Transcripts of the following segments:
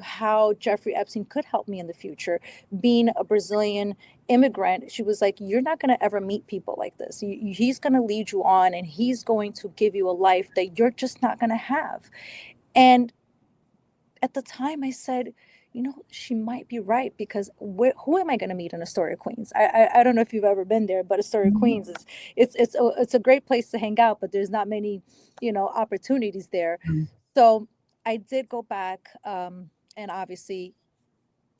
how Jeffrey Epstein could help me in the future. Being a Brazilian immigrant, she was like, "You're not going to ever meet people like this. He's going to lead you on, and he's going to give you a life that you're just not going to have." And at the time, I said, she might be right, because who am I going to meet in Astoria, Queens? I don't know if you've ever been there, but Astoria, Mhm. Queens is it's a great place to hang out, but there's not many opportunities there. Mhm. So I did go back, and obviously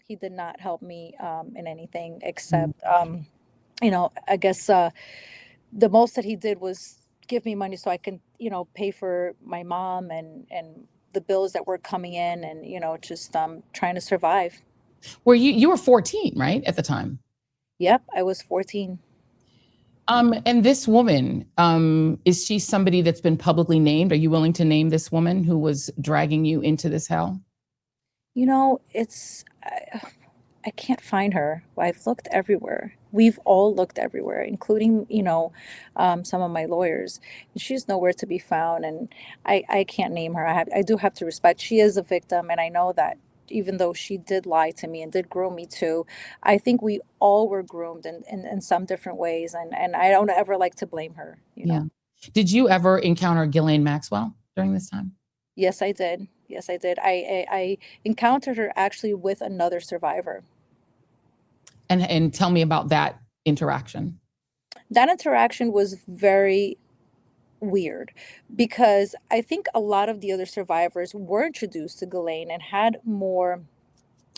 he did not help me in anything Mhm. except, I guess the most that he did was give me money so I can, pay for my mom and the bills that were coming in, and just trying to survive. Were you were 14, right, at the time? Yep, I was 14. And this woman, is she somebody that's been publicly named? Are you willing to name this woman who was dragging you into this hell? It's I can't find her. I've looked everywhere. We've all looked everywhere, including, some of my lawyers. And she's nowhere to be found. And I can't name her. I do have to respect. She is a victim, and I know that, even though she did lie to me and did groom me too. I think we all were groomed in some different ways, and I don't ever like to blame her. Yeah. Did you ever encounter Ghislaine Maxwell during this time? Yes, I did. Yes, I did. I encountered her actually with another survivor. And tell me about that interaction. That interaction was very weird, because I think a lot of the other survivors were introduced to Ghislaine and had more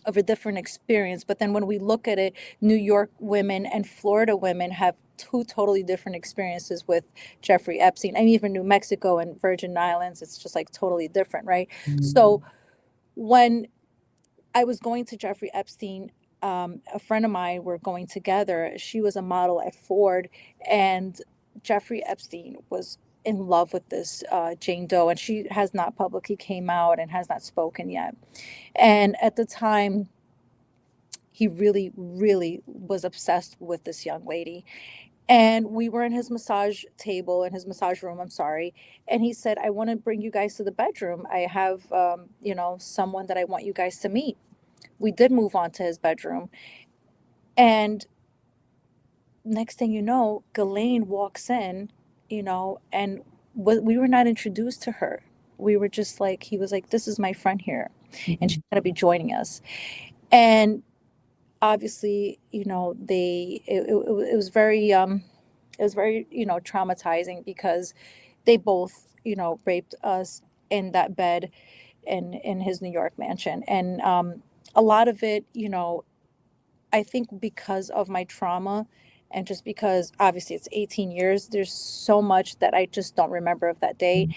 of a different experience. But then when we look at it, New York women and Florida women have two totally different experiences with Jeffrey Epstein. And even New Mexico and Virgin Islands, it's just like totally different, right? Mhm. So when I was going to Jeffrey Epstein, a friend of mine were going together. She was a model at Ford, and Jeffrey Epstein was in love with this Jane Doe, and she has not publicly came out and has not spoken yet. And at the time, he really, really was obsessed with this young lady. And we were in his massage table, in his massage room, I'm sorry. And he said, "I want to bring you guys to the bedroom. I have, someone that I want you guys to meet." We did move on to his bedroom. And next thing you know, Ghislaine walks in, and we were not introduced to her. We were just like, he was like, "This is my friend here, and she's Mhm. going to be joining us." And obviously, it was very, traumatizing, because they both, raped us in that bed in his New York mansion. And a lot of it, I think because of my trauma, and just because obviously it's 18 years, there's so much that I just don't remember of that day.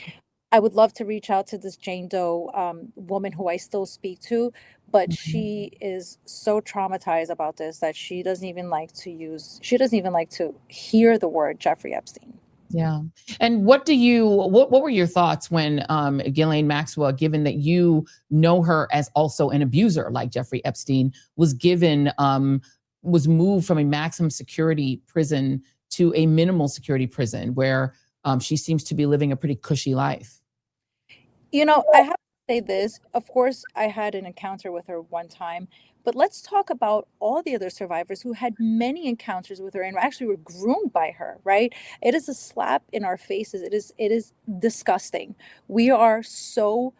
I would love to reach out to this Jane Doe woman who I still speak to, but Mhm. she is so traumatized about this that she doesn't even like to hear the word Jeffrey Epstein. Yeah. And what were your thoughts when Ghislaine Maxwell, given that you know her as also an abuser like Jeffrey Epstein, was moved from a maximum security prison to a minimal security prison where she seems to be living a pretty cushy life? I have to say this. Of course, I had an encounter with her one time, but let's talk about all the other survivors who had many encounters with her and actually were groomed by her, right? It is a slap in our faces. It is disgusting. We are so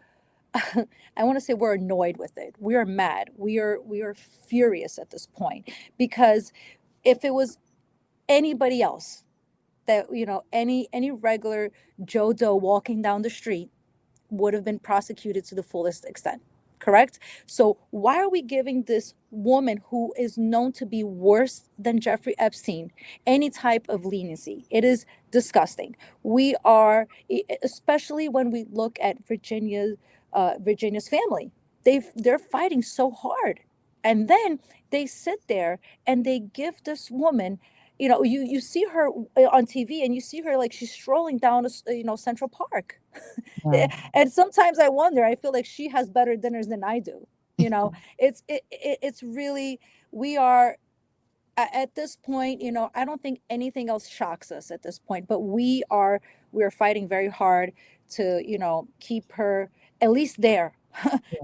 I want to say we're annoyed with it. We are mad. We are furious at this point, because if it was anybody else, that any regular Joe Doe walking down the street would have been prosecuted to the fullest extent. Correct? So, why are we giving this woman who is known to be worse than Jeffrey Epstein any type of leniency? It is disgusting. We are, especially when we look at Virginia's family. They're fighting so hard. And then they sit there and they give this woman, you see her on TV, and you see her like she's strolling down, Central Park. Yeah. And sometimes I wonder, I feel like she has better dinners than I do. It's really, we are at this point, I don't think anything else shocks us at this point, but we are fighting very hard to, keep her at least there.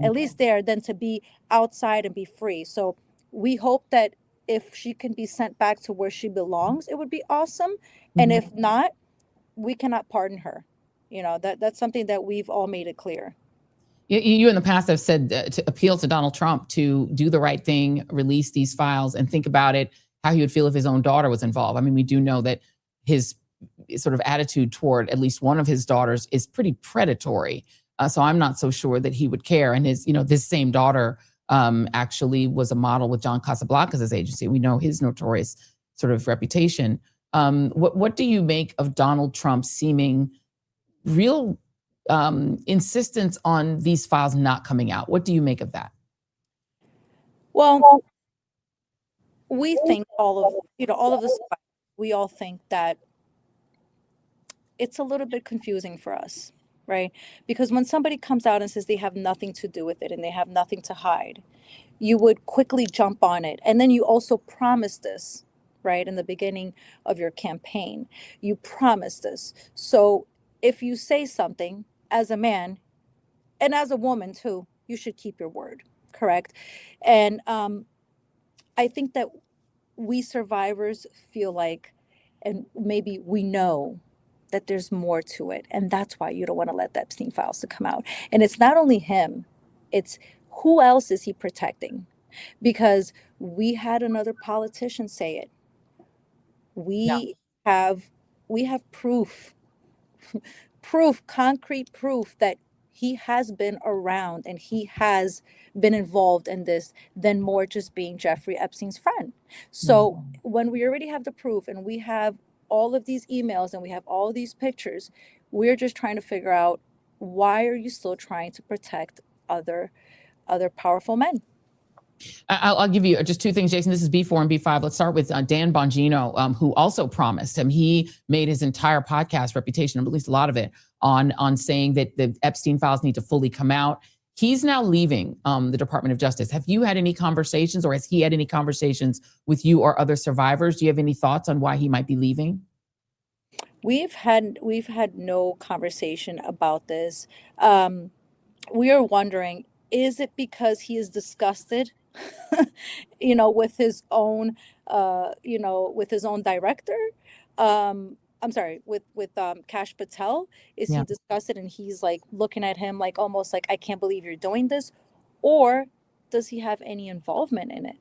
at least there, than to be outside and be free. So we hope that if she can be sent back to where she belongs, it would be awesome. And if not, we cannot pardon her. You know, that's something that we've all made it clear. You in the past have said to appeal to Donald Trump to do the right thing, release these files, and think about it, how he would feel if his own daughter was involved. I mean, we do know that his sort of attitude toward at least one of his daughters is pretty predatory. So I'm not so sure that he would care. And his, this same daughter actually was a model with John Casablancas' agency. We know his notorious sort of reputation. What do you make of Donald Trump's seeming real insistence on these files not coming out? What do you make of that? Well, we think all of this, we all think that it's a little bit confusing for us, right? Because when somebody comes out and says they have nothing to do with it and they have nothing to hide, you would quickly jump on it. And then you also promised this, right? In the beginning of your campaign, you promised this. So if you say something as a man and as a woman too, you should keep your word, correct? And I think that we survivors feel like, and maybe we know that there's more to it. And that's why you don't want to let the Epstein files to come out. And it's not only him, it's who else is he protecting? Because we had another politician say it. We have proof, concrete proof that he has been around and he has been involved in this than more just being Jeffrey Epstein's friend. So when we already have the proof and we have all of these emails and we have all of these pictures, we're just trying to figure out, why are you still trying to protect other powerful men? I'll give you just two things, Jason. This is B4 and B5. Let's start with Dan Bongino, who also promised him. He made his entire podcast reputation, at least a lot of it, on saying that the Epstein files need to fully come out. He's now leaving the Department of Justice. Have you had any conversations, or has he had any conversations with you or other survivors? Do you have any thoughts on why he might be leaving? We've had no conversation about this. We are wondering, is it because he is disgusted, with his own, with his own director? I'm sorry, with Kash Patel. Is he disgusted and he's like looking at him like almost like, I can't believe you're doing this? Or does he have any involvement in it?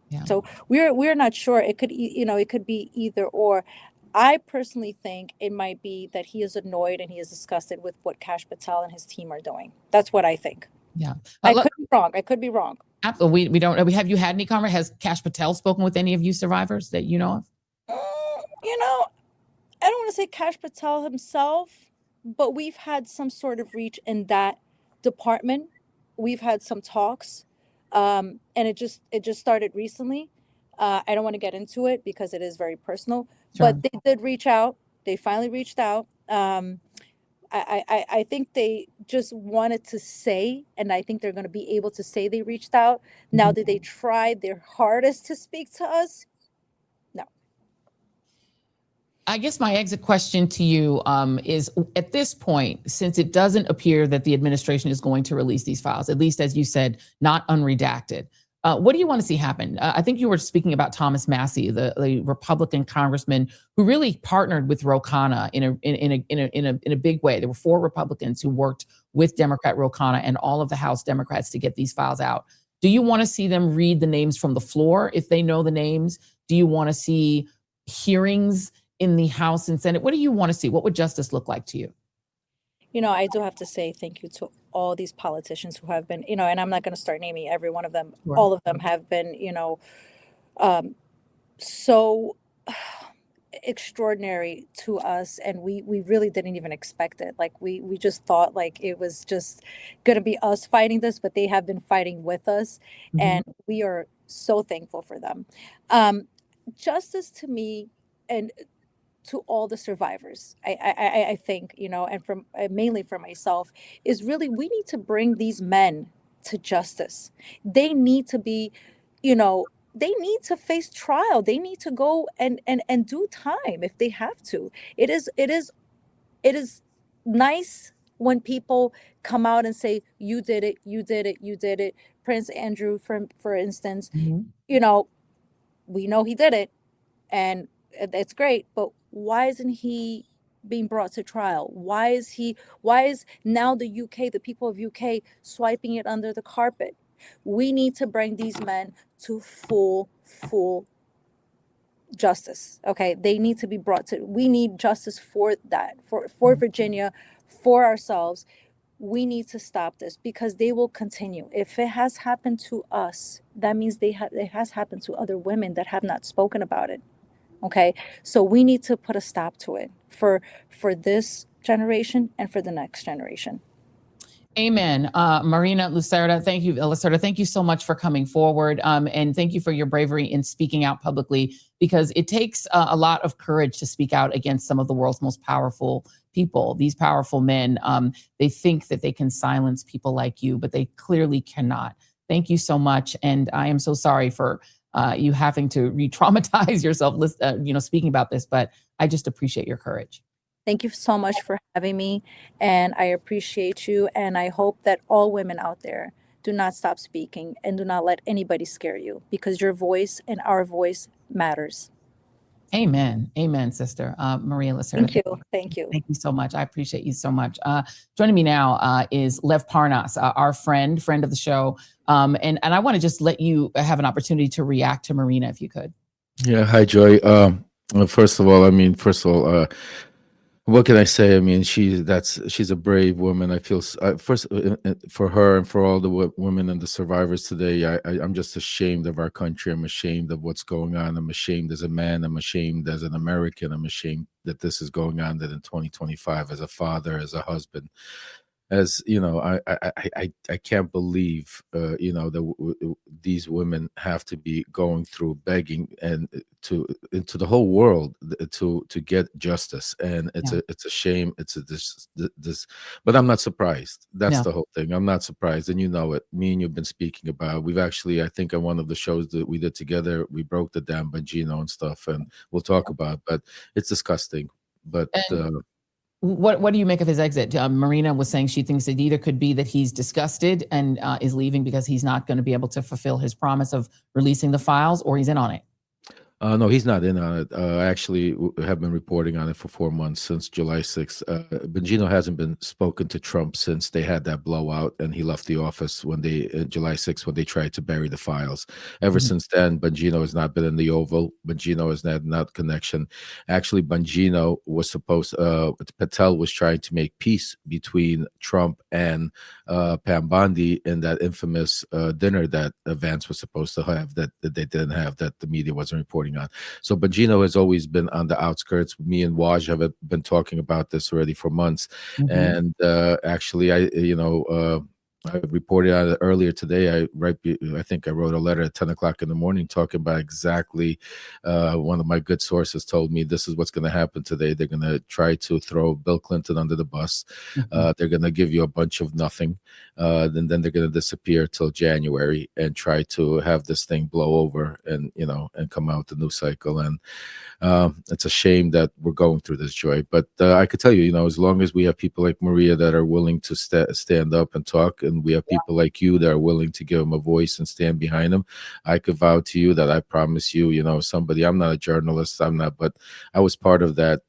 Yeah. So we're not sure. It could, it could be either or. I personally think it might be that he is annoyed and he is disgusted with what Kash Patel and his team are doing. That's what I think. Yeah. I could be wrong. Absolutely. We don't know. Have you had any conversation? Has Kash Patel spoken with any of you survivors that you know of? I don't want to say Kash Patel himself, but we've had some sort of reach in that department. We've had some talks, and it just started recently. I don't want to get into it because it is very personal, but they did reach out. They finally reached out. I think they just wanted to say, and I think they're going to be able to say they reached out. Now, did they try their hardest to speak to us? No. I guess my exit question to you is, at this point, since it doesn't appear that the administration is going to release these files, at least as you said, not unredacted, what do you want to see happen? I think you were speaking about Thomas Massie, the Republican congressman who really partnered with Ro Khanna in a big way. There were 4 Republicans who worked with Democrat Ro Khanna and all of the House Democrats to get these files out. Do you want to see them read the names from the floor if they know the names? Do you want to see hearings in the House and Senate? What do you want to see? What would justice look like to you? I do have to say thank you to all these politicians who have been, and I'm not going to start naming every one of them. Right. All of them have been, so extraordinary to us. And we really didn't even expect it. Like we just thought like it was just going to be us fighting this, but they have been fighting with us. Mm-hmm. And we are so thankful for them. Justice to me and to all the survivors, I think, and from mainly for myself, is really, we need to bring these men to justice. They need to be, they need to face trial. They need to go and do time if they have to. It is nice when people come out and say, you did it, you did it, you did it. Prince Andrew, for instance, you know, we know he did it, and it's great, but why isn't he being brought to trial? Why is now the UK, the people of UK, swiping it under the carpet? We need to bring these men to full justice. Okay, they need to be brought to, we need justice for that, for Virginia, for ourselves. We need to stop this, because they will continue. If it has happened to us, that means it has happened to other women that have not spoken about it. Okay, so we need to put a stop to it for this generation and for the next generation. Amen. Marina Lucerda, thank you. Lucerda, thank you so much for coming forward. And thank you for your bravery in speaking out publicly, because it takes a lot of courage to speak out against some of the world's most powerful people. These powerful men, they think that they can silence people like you, but they clearly cannot. Thank you so much. And I am so sorry for you having to re-traumatize yourself, speaking about this, but I just appreciate your courage. Thank you so much for having me, and I appreciate you, and I hope that all women out there do not stop speaking and do not let anybody scare you, because your voice and our voice matters. Amen. Amen, sister. Maria Lucerda. Thank you. Thank you. Thank you so much. I appreciate you so much. Joining me now is Lev Parnas, our friend of the show. And I want to just let you have an opportunity to react to Marina, if you could. Yeah. Hi, Joy. First of all, what can I say? I mean, she's a brave woman. I feel first for her and for all the women and the survivors today. I'm just ashamed of our country. I'm ashamed of what's going on. I'm ashamed as a man. I'm ashamed as an American. I'm ashamed that this is going on. That in 2025, as a father, as a husband, as you know, I can't believe that these women have to be going through begging and into the whole world to get justice, and it's a shame. It's this, but I'm not surprised. That's the whole thing. I'm not surprised, and you know it. Me and you've been speaking about. We've actually, I think, on one of the shows that we did together, we broke the damn Bongino and stuff, and we'll talk about it, but it's disgusting. But what do you make of his exit? Marina was saying she thinks it either could be that he's disgusted and is leaving because he's not going to be able to fulfill his promise of releasing the files, or he's in on it. No, he's not in on it. I actually have been reporting on it for 4 months, since July 6th. Bongino hasn't been spoken to Trump since they had that blowout and he left the office when July 6th, when they tried to bury the files. Ever since then, Bongino has not been in the Oval. Bongino has not connection. Actually, Bongino was supposed, Patel was trying to make peace between Trump and Pam Bondi in that infamous dinner that Vance was supposed to have, that they didn't have, that the media wasn't reporting on. So Bongino has always been on the outskirts. Me and Waj have been talking about this already for months. And actually, I reported on it earlier today. I think I wrote a letter at 10 o'clock in the morning talking about exactly, one of my good sources told me this is what's going to happen today. They're going to try to throw Bill Clinton under the bus. They're going to give you a bunch of nothing. Then they're going to disappear till January and try to have this thing blow over and come out the news cycle. And it's a shame that we're going through this, Joy. But I could tell you, as long as we have people like Maria that are willing to stand up and talk, and we have people like you that are willing to give them a voice and stand behind them, I could vow to you that I promise you, somebody, I'm not a journalist, but I was part of that,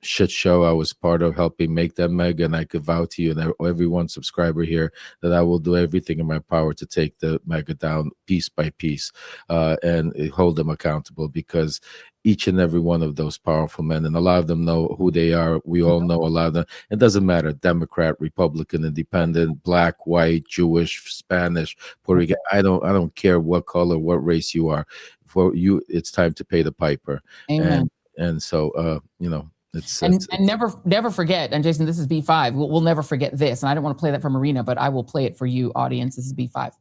shit show. I was part of helping make that MAGA, and I could vow to you and every one subscriber here that I will do everything in my power to take the MAGA down piece by piece and hold them accountable, because each and every one of those powerful men, and a lot of them know who they are. We all know a lot of them. It doesn't matter, Democrat, Republican, Independent, Black, White, Jewish, Spanish, Puerto Rican. I don't care what color, what race you are. For you, it's time to pay the piper. Amen. And so it's never forget. And Jason, this is B5. We'll never forget this. And I don't want to play that for Marina, but I will play it for you, audience. This is B5.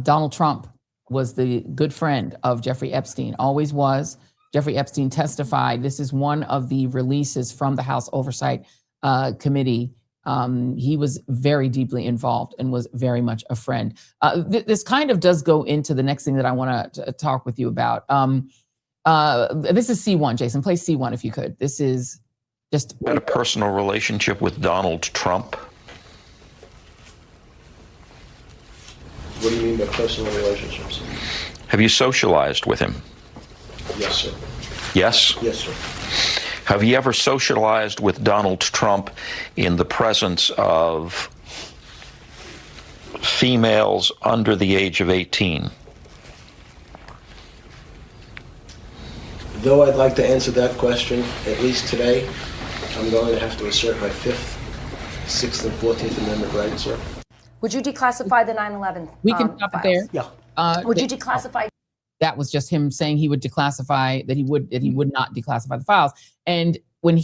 Donald Trump was the good friend of Jeffrey Epstein, always was. Jeffrey Epstein testified. This is one of the releases from the House Oversight Committee. He was very deeply involved and was very much a friend. This kind of does go into the next thing that I want to talk with you about. This is C1, Jason. Play C1 if you could. This is Just had a personal relationship with Donald Trump? What do you mean by personal relationships? Have you socialized with him? Yes, sir. Yes? Yes, sir. Have you ever socialized with Donald Trump in the presence of females under the age of 18? Though I'd like to answer that question, at least today, I'm going to have to assert my 5th, 6th, and 14th Amendment rights, sir. Would you declassify the 9/11 we can stop it there. Yeah. Would you declassify? That was just him saying he would declassify, that he would not declassify the files. And when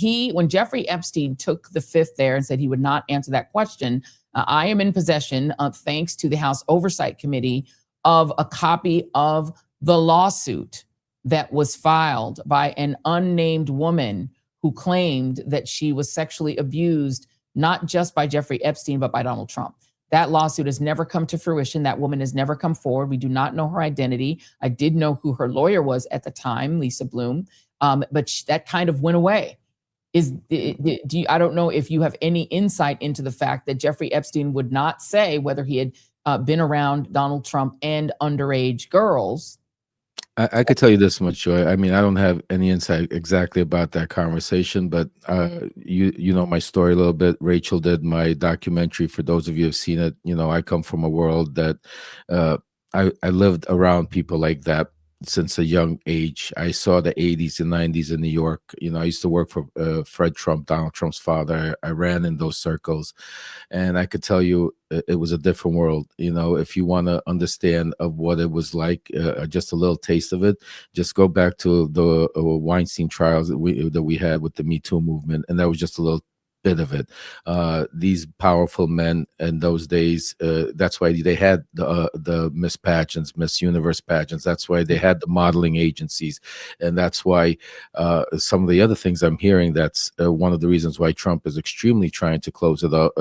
Jeffrey Epstein took the 5th there and said he would not answer that question, I am in possession, thanks to the House Oversight Committee, of a copy of the lawsuit that was filed by an unnamed woman who claimed that she was sexually abused, not just by Jeffrey Epstein, but by Donald Trump. That lawsuit has never come to fruition. That woman has never come forward. We do not know her identity. I did know who her lawyer was at the time, Lisa Bloom, but that kind of went away. I don't know if you have any insight into the fact that Jeffrey Epstein would not say whether he had been around Donald Trump and underage girls. I could tell you this much, Joy. I mean, I don't have any insight exactly about that conversation, but you know my story a little bit. Rachel did my documentary. For those of you who have seen it, you know, I come from a world that I lived around people like that since a young age. I saw the 80s and 90s in New York. You know, I used to work for Fred Trump, Donald Trump's father. I ran in those circles, and I could tell you it was a different world. You know, if you want to understand of what it was like, just a little taste of it, just go back to the Weinstein trials that we had with the Me Too movement, and that was just a little bit of it. These powerful men in those days, that's why they had the Miss pageants, Miss Universe pageants. That's why they had the modeling agencies, and that's why some of the other things I'm hearing, that's one of the reasons why Trump is extremely trying to close it up,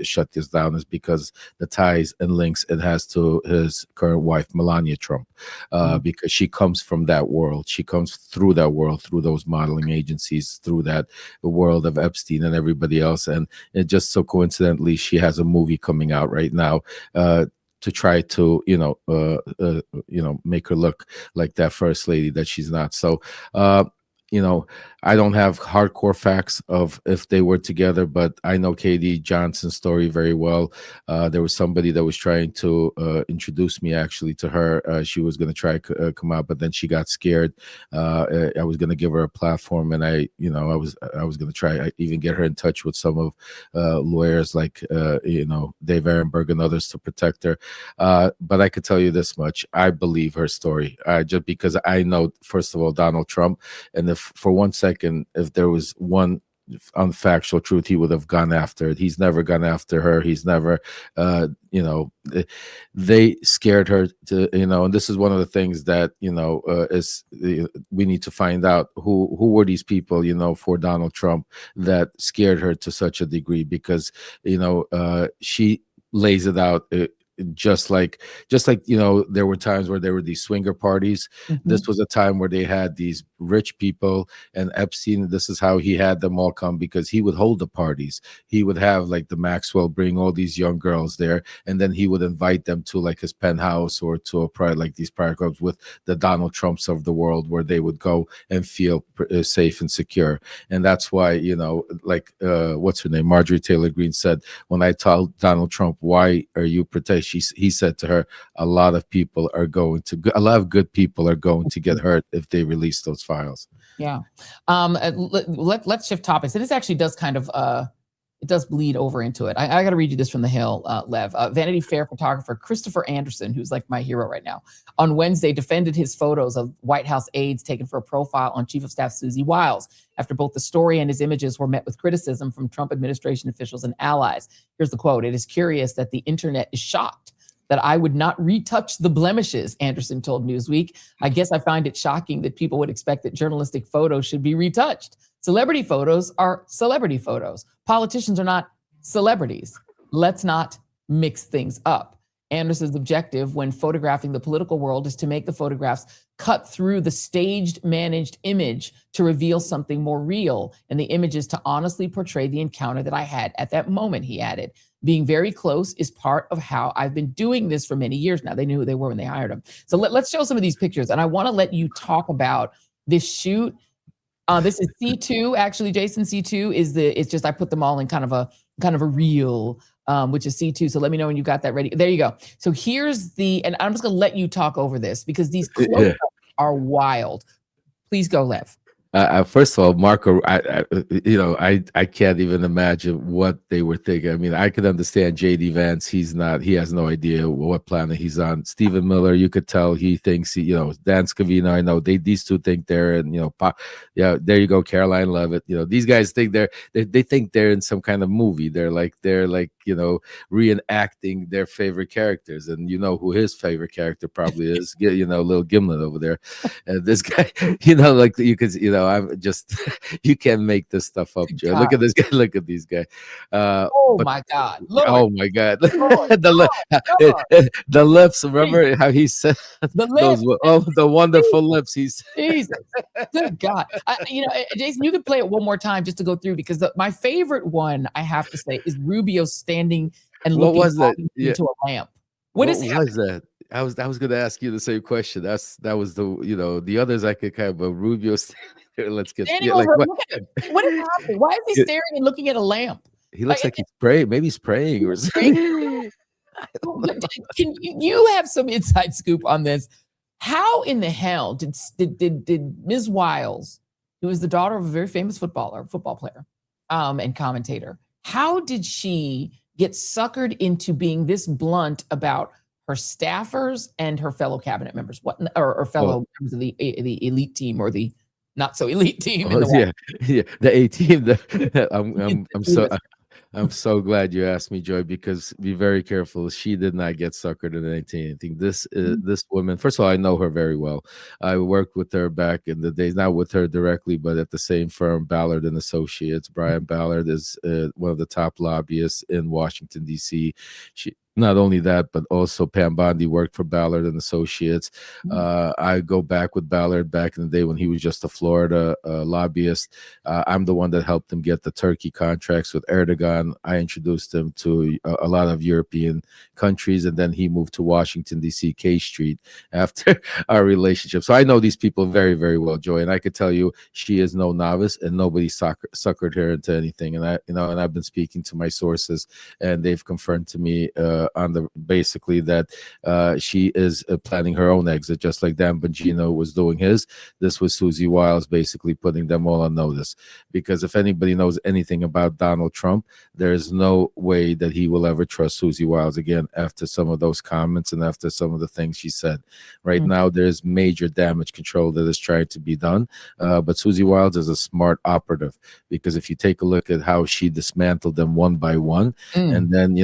shut this down, is because the ties and links it has to his current wife, Melania Trump, because she comes from that world. She comes through that world, through those modeling agencies, through that world of Epstein and everybody else. And it just so coincidentally, she has a movie coming out right now to try to, make her look like that first lady that she's not. So, I don't have hardcore facts of if they were together, but I know Katie Johnson's story very well. There was somebody that was trying to introduce me actually to her. She was going to try to come out, but then she got scared. I was going to give her a platform, and I was going to try even get her in touch with some of lawyers like Dave Ehrenberg and others to protect her. But I could tell you this much: I believe her story, just because I know, first of all, Donald Trump, and if for 1 second, if there was one unfactual truth, he would have gone after it. He's never gone after her. He's never, they scared her to, and this is one of the things that, we need to find out who were these people, for Donald Trump that scared her to such a degree, because, she lays it out. Just like there were times where there were these swinger parties. This was a time where they had these rich people, and Epstein, this is how he had them all come, because he would hold the parties. He would have like the Maxwell bring all these young girls there, and then he would invite them to like his penthouse or to a private, like these private clubs with the Donald Trumps of the world, where they would go and feel safe and secure. And that's why, what's her name, Marjorie Taylor Greene said, when I told Donald Trump, why are you protected, he said to her, a lot of good people are going to get hurt if they release those files. Yeah. Let's shift topics. And this actually does kind of, it does bleed over into it. I got to read you this from the Hill, Lev. Vanity Fair photographer Christopher Anderson, who's like my hero right now, on Wednesday defended his photos of White House aides taken for a profile on Chief of Staff Susie Wiles, after both the story and his images were met with criticism from Trump administration officials and allies. Here's the quote: "It is curious that the internet is shocked that I would not retouch the blemishes," Anderson told Newsweek. "I guess I find it shocking that people would expect that journalistic photos should be retouched. Celebrity photos are celebrity photos. Politicians are not celebrities. Let's not mix things up." Anderson's objective when photographing the political world is to make the photographs cut through the staged, managed image to reveal something more real. And the image is to honestly portray the encounter that I had at that moment, he added. Being very close is part of how I've been doing this for many years now. They knew who they were when they hired him. So let's show some of these pictures. And I want to let you talk about this shoot. This is C2, actually, Jason. C2 it's just, I put them all in kind of a reel, which is C2. So let me know when you got that ready. There you go. So here's and I'm just gonna let you talk over this because these close-ups are wild. Please go, Lev. First of all, Marco, I can't even imagine what they were thinking. I mean, I could understand JD Vance. He has no idea what planet he's on. Stephen Miller, you could tell he thinks Dan Scavino, I know these two think they're in, there you go, Caroline Levitt. These guys think they think they're in some kind of movie. They're like, reenacting their favorite characters. And you know who his favorite character probably is, little Gimlet over there. And this guy, like you could, I'm just, you can't make this stuff up, Joe. Look at this guy. Look at these guys. My God. Lord. Oh my God. Lord. The lips. Remember how he said the wonderful lips. He's Jesus. Good God. Jason, you could play it one more time just to go through because my favorite one, I have to say, is Rubio standing and looking into a lamp. What was that? I was going to ask you the same question. That was the others I could kind of, but Rubio standing there. Let's get look at him. What is happening? Why is he staring and looking at a lamp? He looks like he's praying. Maybe he's praying or something. Can you have some inside scoop on this? How in the hell did Ms. Wiles, who is the daughter of a very famous football player, and commentator, how did she get suckered into being this blunt about her staffers and her fellow cabinet members, or fellow members of the elite team or the not so elite team? The A team. I'm so glad you asked me, Joy, because be very careful. She did not get suckered into anything. I think this woman, first of all, I know her very well. I worked with her back in the days, not with her directly, but at the same firm, Ballard and Associates. Brian Ballard is one of the top lobbyists in Washington, D.C. Not only that, but also Pam Bondi worked for Ballard and Associates. I go back with Ballard back in the day when he was just a Florida lobbyist. I'm the one that helped him get the Turkey contracts with Erdogan. I introduced him to a lot of European countries, and then he moved to Washington, D.C., K Street after our relationship. So I know these people very, very well, Joy, and I could tell you she is no novice, and nobody suckered her into anything. And I've been speaking to my sources, and they've confirmed to me basically that she is planning her own exit, just like Dan Bongino was doing his. This was Susie Wiles basically putting them all on notice, because if anybody knows anything about Donald Trump, there is no way that he will ever trust Susie Wiles again after some of those comments and after some of the things she said. Right now, there's major damage control that is trying to be done, but Susie Wiles is a smart operative, because if you take a look at how she dismantled them one by one, and then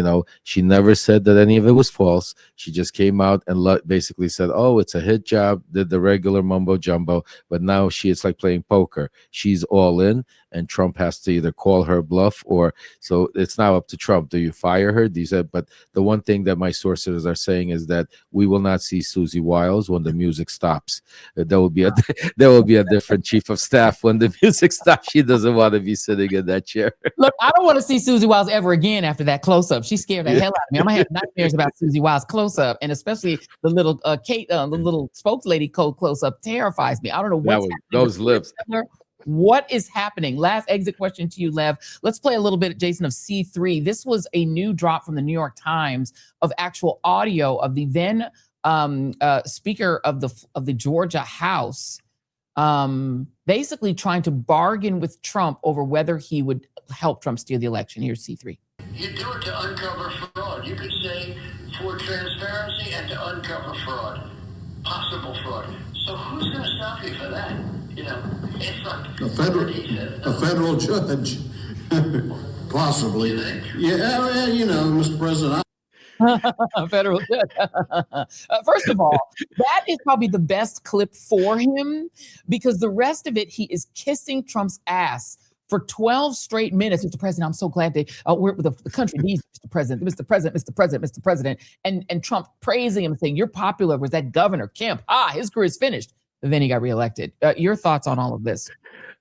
she never said that any of it was false. She just came out and basically said, oh, it's a hit job, did the regular mumbo jumbo, but now it's like playing poker. She's all in, and Trump has to either call her bluff, or so it's now up to Trump. Do you fire her? But the one thing that my sources are saying is that we will not see Susie Wiles when the music stops. There will be a different chief of staff when the music stops. She doesn't want to be sitting in that chair. Look, I don't want to see Susie Wiles ever again after that close-up. She scared the hell out of me. I'm gonna have nightmares about Susie Wiles close-up, and especially the little Kate, the little spokeslady close-up terrifies me. I don't know what's happening. Those lips. What is happening? Last exit question to you, Lev. Let's play a little bit, Jason, of C3. This was a new drop from the New York Times of actual audio of the then Speaker of the Georgia House, basically trying to bargain with Trump over whether he would help Trump steal the election. Here's C3. You do it to uncover fraud. You could say for transparency and to uncover fraud, possible fraud. So who's going to stop you for that? It's like a federal judge, possibly. You think? Yeah, Mr. President. Federal judge. First of all, that is probably the best clip for him, because the rest of it, he is kissing Trump's ass for 12 straight minutes. Mr. President, I'm so glad the country needs Mr. President, Mr. President, Mr. President, Mr. President. And Trump praising him, saying, you're popular. Was that Governor Kemp? His career is finished. And then he got reelected. Your thoughts on all of this?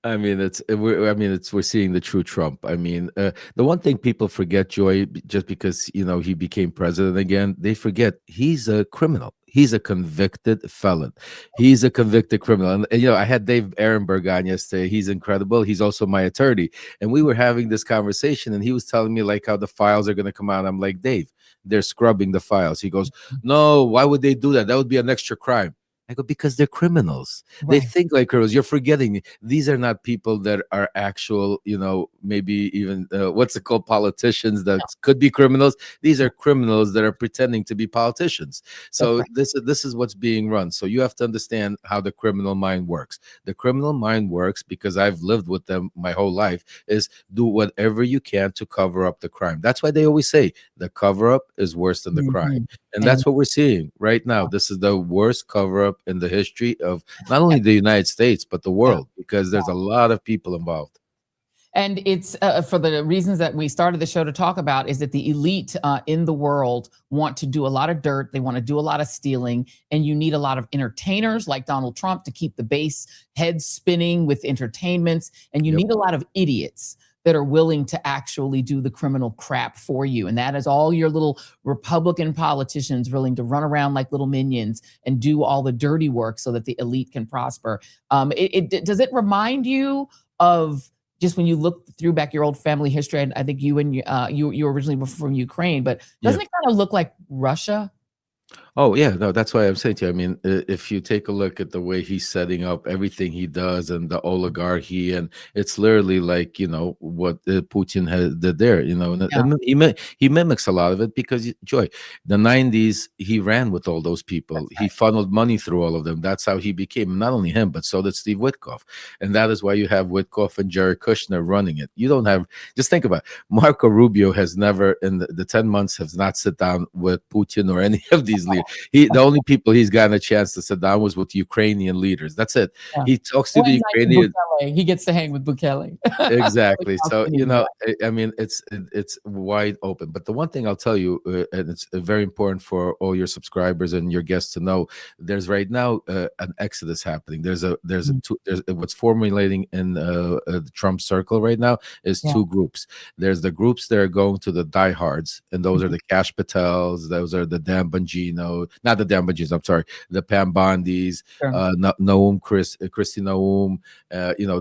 I mean, we're seeing the true Trump. I mean, the one thing people forget, Joy, just because, he became president again, they forget he's a criminal. He's a convicted felon. He's a convicted criminal. And I had Dave Ehrenberg on yesterday. He's incredible. He's also my attorney. And we were having this conversation, and he was telling me like how the files are going to come out. I'm like, Dave, they're scrubbing the files. He goes, no, why would they do that? That would be an extra crime. I go, because they're criminals. Right. They think like criminals. You're forgetting these are not people that are actual, maybe even what's it called, politicians that could be criminals. These are criminals that are pretending to be politicians. So right. This is what's being run. So you have to understand how the criminal mind works. The criminal mind works, because I've lived with them my whole life, is do whatever you can to cover up the crime. That's why they always say the cover up is worse than the crime. And that's what we're seeing right now. This is the worst cover up in the history of not only the United States, but the world, because there's a lot of people involved. And it's for the reasons that we started the show to talk about, is that the elite in the world want to do a lot of dirt. They want to do a lot of stealing. And you need a lot of entertainers like Donald Trump to keep the base head spinning with entertainments. And you need a lot of idiots that are willing to actually do the criminal crap for you. And that is all your little Republican politicians willing to run around like little minions and do all the dirty work so that the elite can prosper. Does it remind you of just when you look through back your old family history? And I think you were originally from Ukraine, but doesn't it kind of look like Russia? Oh, yeah, no, that's why I'm saying to you. I mean, if you take a look at the way he's setting up everything he does and the oligarchy, and it's literally like, what Putin did there, and he mimics a lot of it, because, Joy, the 90s, he ran with all those people. He funneled money through all of them. That's how he became, not only him, but so did Steve Witkoff. And that is why you have Witkoff and Jared Kushner running it. You don't have, just think about it. Marco Rubio has never, in the 10 months, has not sit down with Putin or any of these leaders. The only people he's gotten a chance to sit down was with Ukrainian leaders. That's it. Yeah. He talks to the Ukrainian. He gets to hang with Bukele. Exactly. So I mean, it's wide open. But the one thing I'll tell you, and it's very important for all your subscribers and your guests to know, there's right now an exodus happening. There's what's formulating in the Trump circle right now is two groups. There's the groups that are going to the diehards, and those are the Kash Patels, those are the Dan Bongino. Not the Dan Bonginos, I'm sorry, the Pam Bondis, Christy Naum,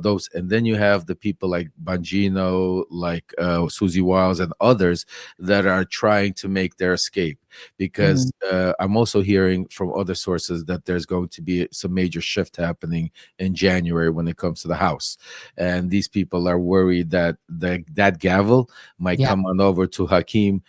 those. And then you have the people like Bongino, like Susie Wiles and others that are trying to make their escape. Because I'm also hearing from other sources that there's going to be some major shift happening in January when it comes to the House. And these people are worried that that gavel might come on over to Hakeem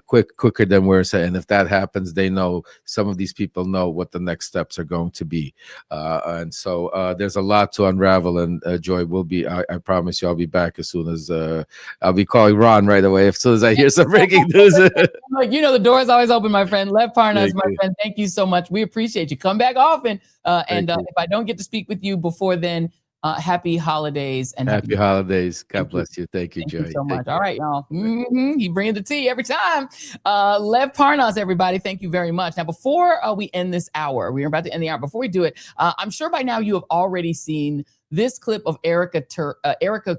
quicker than we're saying. And if that happens, they know, some of these people know what the next steps are going to be. And so there's a lot to unravel. And Joy, will be, I promise you, I'll be back as soon as, I'll be calling Ron right away as soon as I hear some breaking news. The door's always open, my friend. Lev Parnas, my friend, thank you so much. We appreciate you. Come back often. And if I don't get to speak with you before then, happy holidays. And happy holidays. God bless you. Thank you, Joy. Thank you so much. All right, y'all. You bring the tea every time. Lev Parnas, everybody, thank you very much. Now, before we end this hour, we're about to end the hour. Before we do it, I'm sure by now you have already seen this clip of Erica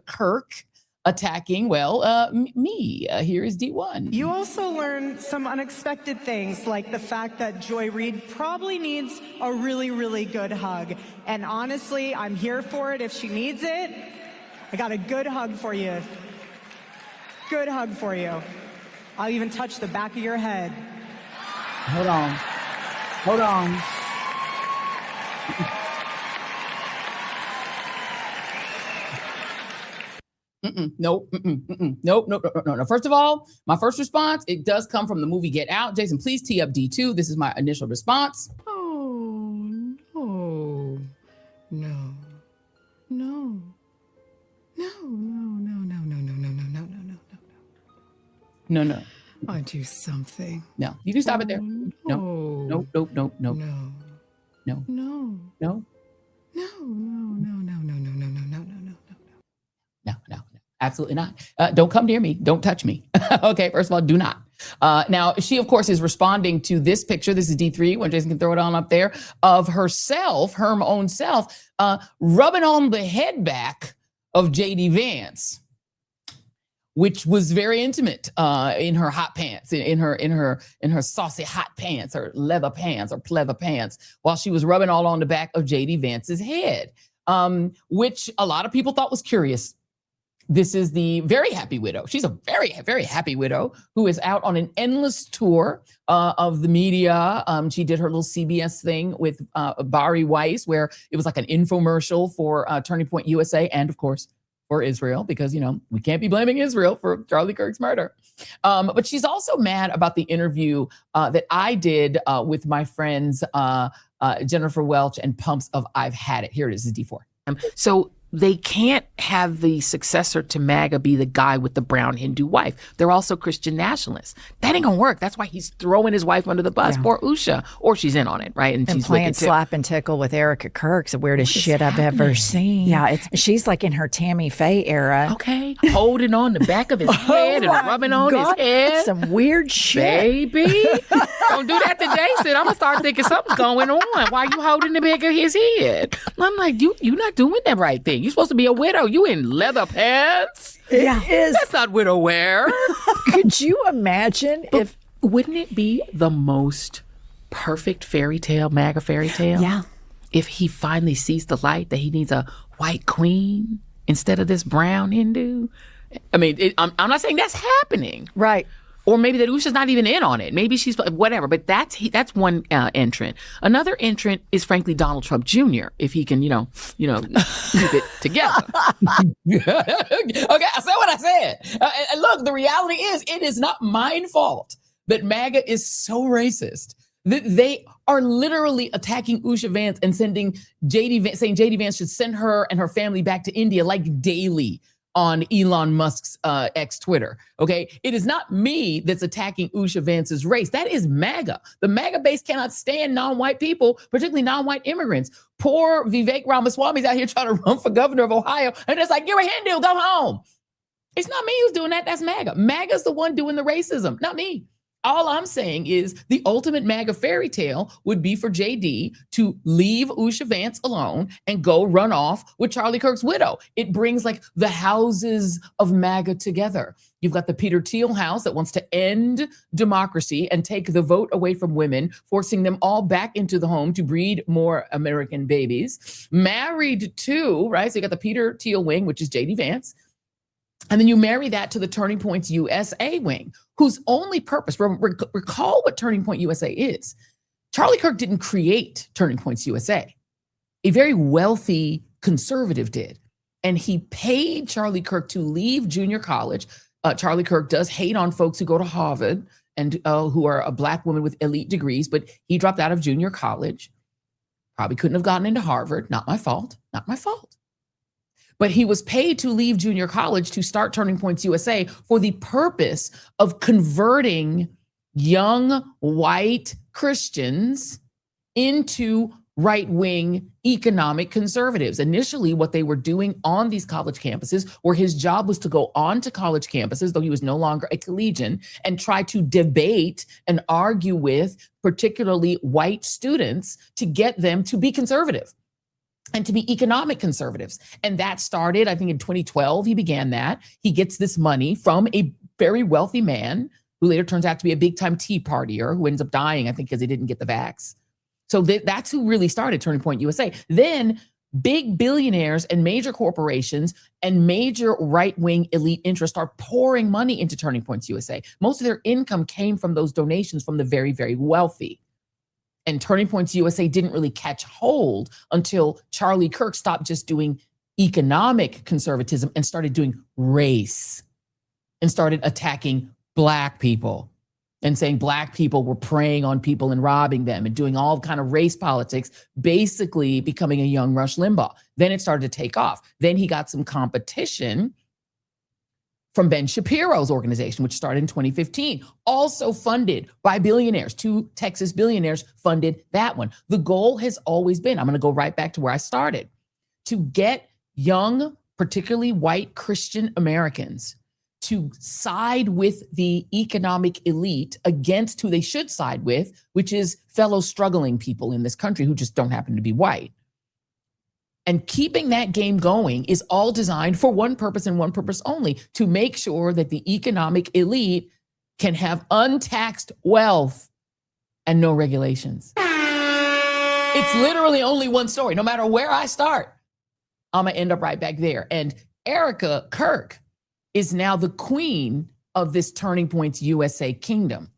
Kirk attacking, me. Here is D1. You also learn some unexpected things, like the fact that Joy Reid probably needs a really, really good hug. And honestly, I'm here for it if she needs it. I got a good hug for you. Good hug for you. I'll even touch the back of your head. Hold on. Nope. No. First of all, my first response, it does come from the movie Get Out. Jason, please tee up D2. This is my initial response. Oh, no. No. I do something. No, you can stop it there. No. No. absolutely not. Don't come near me. Don't touch me. Okay, first of all, do not. Now, she, of course, is responding to this picture. This is D3, when Jason can throw it on up there, of herself, her own self, rubbing on the head back of JD Vance, which was very intimate in her hot pants, in her saucy hot pants, or leather pants, or pleather pants, while she was rubbing all on the back of JD Vance's head, which a lot of people thought was curious. This is the very happy widow. She's a very, very happy widow who is out on an endless tour of the media. She did her little CBS thing with Bari Weiss, where it was like an infomercial for Turning Point USA, and of course, for Israel, because, we can't be blaming Israel for Charlie Kirk's murder. But she's also mad about the interview that I did with my friends, Jennifer Welch and Pumps of I've Had It. Here it is, D4. So they can't have the successor to MAGA be the guy with the brown Hindu wife. They're also Christian nationalists. That ain't gonna work. That's why he's throwing his wife under the bus. Poor Usha. Or she's in on it, right? And she's playing slap and tickle with Erica Kirk's the weirdest shit I've ever seen. Yeah, she's like in her Tammy Faye era. Okay. Holding on the back of his head and rubbing on his head. Some weird shit. Baby. Don't do that to Jason. I'm gonna start thinking something's going on. Why you holding the back of his head? I'm like, you're not doing that right thing. You're supposed to be a widow. You in leather pants? It is. That's not widow wear. Could you imagine if... Wouldn't it be the most perfect fairy tale, MAGA fairy tale? Yeah. If he finally sees the light that he needs a white queen instead of this brown Hindu? I mean, I'm not saying that's happening. Right. Or maybe that Usha's not even in on it. Maybe she's whatever. But that's one entrant. Another entrant is, frankly, Donald Trump Jr. If he can, keep it together. Okay, I said what I said. And look, the reality is, it is not my fault that MAGA is so racist. They are literally attacking Usha Vance and sending saying JD Vance should send her and her family back to India like daily on Elon Musk's X Twitter, okay? It is not me that's attacking Usha Vance's race. That is MAGA. The MAGA base cannot stand non-white people, particularly non-white immigrants. Poor Vivek Ramaswamy's out here trying to run for governor of Ohio, and it's like, you're a Hindu, go home. It's not me who's doing that, that's MAGA. MAGA's the one doing the racism, not me. All I'm saying is the ultimate MAGA fairy tale would be for JD to leave Usha Vance alone and go run off with Charlie Kirk's widow. It brings like the houses of MAGA together. You've got the Peter Thiel house that wants to end democracy and take the vote away from women, forcing them all back into the home to breed more American babies. Married to, right? So you got the Peter Thiel wing, which is JD Vance. And then you marry that to the Turning Points USA wing, whose only purpose, recall what Turning Point USA is. Charlie Kirk didn't create Turning Points USA. A very wealthy conservative did. And he paid Charlie Kirk to leave junior college. Charlie Kirk does hate on folks who go to Harvard and who are a Black woman with elite degrees, but he dropped out of junior college. Probably couldn't have gotten into Harvard. Not my fault. Not my fault. But he was paid to leave junior college to start Turning Points USA for the purpose of converting young white Christians into right-wing economic conservatives. Initially, what they were doing on these college campuses, where his job was to go on to college campuses, though he was no longer a collegian, and try to debate and argue with particularly white students to get them to be conservative and to be economic conservatives. And that started, I think in 2012, he began that. He gets this money from a very wealthy man who later turns out to be a big time Tea Partier who ends up dying, I think, because he didn't get the vax. So that's who really started Turning Point USA. Then big billionaires and major corporations and major right-wing elite interests are pouring money into Turning Points USA. Most of their income came from those donations from the very, very wealthy. And Turning Points USA didn't really catch hold until Charlie Kirk stopped just doing economic conservatism and started doing race and started attacking Black people and saying Black people were preying on people and robbing them and doing all kind of race politics, basically becoming a young Rush Limbaugh. Then it started to take off. Then he got some competition from Ben Shapiro's organization, which started in 2015, also funded by billionaires. 2 Texas billionaires funded that one. The goal has always been, I'm going to go right back to where I started, to get young, particularly white Christian Americans, to side with the economic elite against who they should side with, which is fellow struggling people in this country who just don't happen to be white. And keeping that game going is all designed for one purpose and one purpose only, to make sure that the economic elite can have untaxed wealth and no regulations. It's literally only one story. No matter where I start, I'm gonna end up right back there. And Erica Kirk is now the queen of this Turning Points USA kingdom.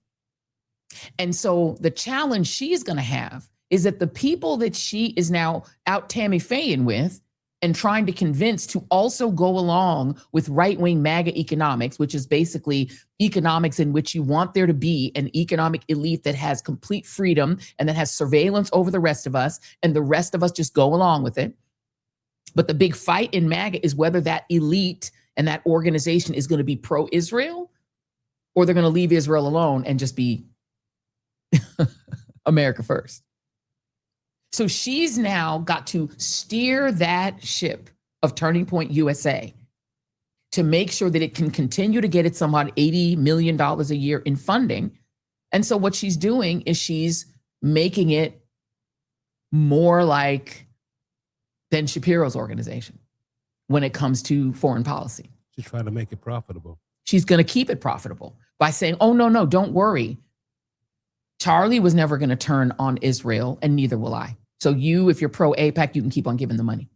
And so the challenge she's gonna have is that the people that she is now out Tammy Fayeing with and trying to convince to also go along with right-wing MAGA economics, which is basically economics in which you want there to be an economic elite that has complete freedom and that has surveillance over the rest of us, and the rest of us just go along with it. But the big fight in MAGA is whether that elite and that organization is going to be pro-Israel, or they're going to leave Israel alone and just be America first. So she's now got to steer that ship of Turning Point USA to make sure that it can continue to get its somewhat $80 million a year in funding. And so what she's doing is she's making it more like Ben Shapiro's organization when it comes to foreign policy. She's trying to make it profitable. She's going to keep it profitable by saying, oh, no, don't worry. Charlie was never going to turn on Israel, and neither will I. So you, if you're pro-AIPAC, you can keep on giving the money.